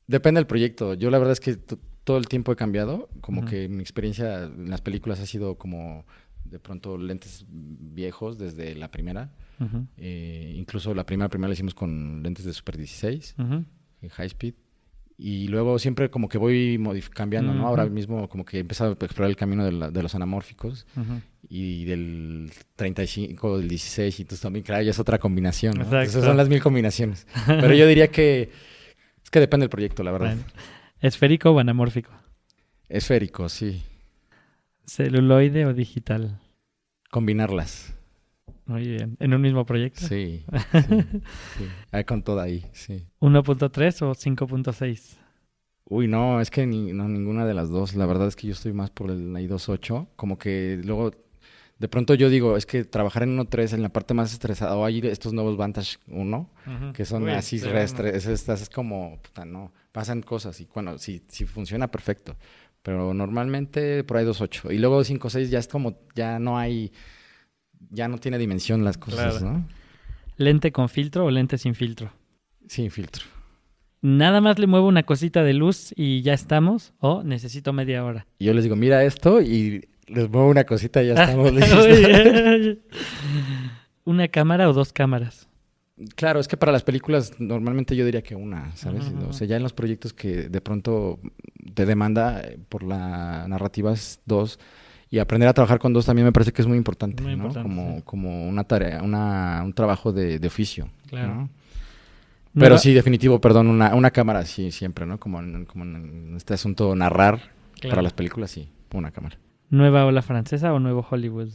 Depende del proyecto. Yo la verdad es que todo el tiempo he cambiado, como que mi experiencia en las películas ha sido como de pronto lentes viejos desde la primera. Incluso la primera la hicimos con lentes de Super 16, en high speed. Y luego siempre como que voy cambiando, ¿no? Ahora mismo como que he empezado a explorar el camino de los anamórficos y del 35, del 16, y entonces también, claro, ya es otra combinación, ¿no? Esas son las 1000 combinaciones. Pero yo diría que es que depende del proyecto, la verdad. Bueno. ¿Esférico o anamórfico? Esférico, sí. ¿Celuloide o digital? Combinarlas. Muy bien. ¿En un mismo proyecto? Sí. Con todo ahí, sí. ¿1.3 o 5.6? Uy, no, es que ninguna de las dos. La verdad es que yo estoy más por el i2.8. Como que luego, de pronto yo digo, es que trabajar en 1.3 en la parte más estresada, o hay estos nuevos Vantage 1, que son así, es como, puta, no, pasan cosas y bueno, si funciona, perfecto. Pero normalmente por ahí 2.8. Y luego 5.6 ya es como, ya no tiene dimensión las cosas, claro, ¿no? ¿Lente con filtro o lente sin filtro? Sin filtro. ¿Nada más le muevo una cosita de luz y ya estamos? ¿O necesito media hora? Y yo les digo, mira esto, y les muevo una cosita y ya estamos listos. ¿Una cámara o 2 cámaras? Claro, es que para las películas normalmente yo diría que una, ¿sabes? O sea, ya en los proyectos que de pronto te demanda por la narrativa es 2. Y aprender a trabajar con 2 también me parece que es muy importante, muy ¿no? Importante, como una tarea, un trabajo de oficio, claro, ¿no? Pero sí, definitivo, perdón, una cámara sí, siempre, ¿no? Como en este asunto narrar, claro, para las películas, sí, una cámara. ¿Nueva ola francesa o nuevo Hollywood?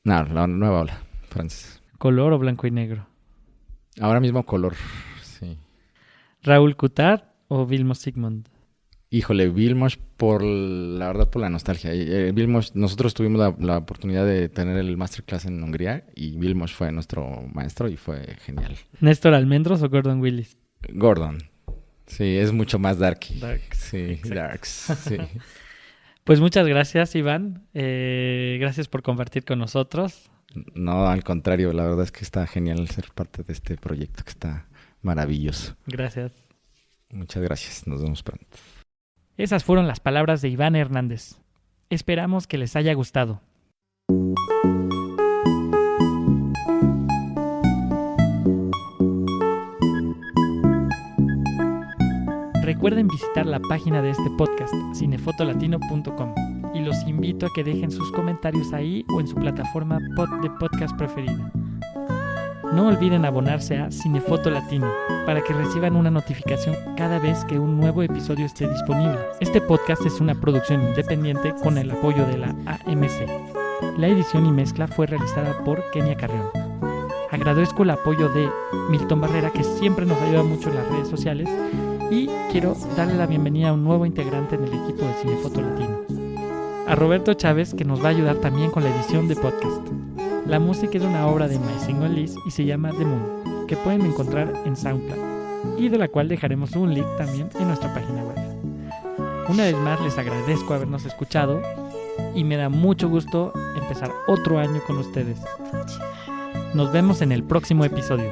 No, la nueva ola francesa. ¿Color o blanco y negro? Ahora mismo color, sí. ¿Raúl Coutard o Vilmos Zsigmond? Híjole, Vilmos, la verdad, por la nostalgia. Vilmos, nosotros tuvimos la oportunidad de tener el masterclass en Hungría y Vilmos fue nuestro maestro y fue genial. ¿Néstor Almendros o Gordon Willis? Gordon. Sí, es mucho más darky. Sí, exacto. darks. Sí. Pues muchas gracias, Iván. Gracias por compartir con nosotros. No, al contrario, la verdad es que está genial ser parte de este proyecto que está maravilloso. Gracias. Muchas gracias. Nos vemos pronto. Esas fueron las palabras de Iván Hernández. Esperamos que les haya gustado. Recuerden visitar la página de este podcast, cinefotolatino.com, y los invito a que dejen sus comentarios ahí o en su plataforma de podcast preferida. No olviden abonarse a Cinefoto Latino para que reciban una notificación cada vez que un nuevo episodio esté disponible. Este podcast es una producción independiente con el apoyo de la AMC. La edición y mezcla fue realizada por Kenia Carrión. Agradezco el apoyo de Milton Barrera, que siempre nos ayuda mucho en las redes sociales, y quiero darle la bienvenida a un nuevo integrante en el equipo de Cinefoto Latino, a Roberto Chávez, que nos va a ayudar también con la edición de podcast. La música es una obra de My Single List y se llama The Moon, que pueden encontrar en SoundCloud. y de la cual dejaremos un link también en nuestra página web. Una vez más les agradezco habernos escuchado y me da mucho gusto empezar otro año con ustedes. Nos vemos en el próximo episodio.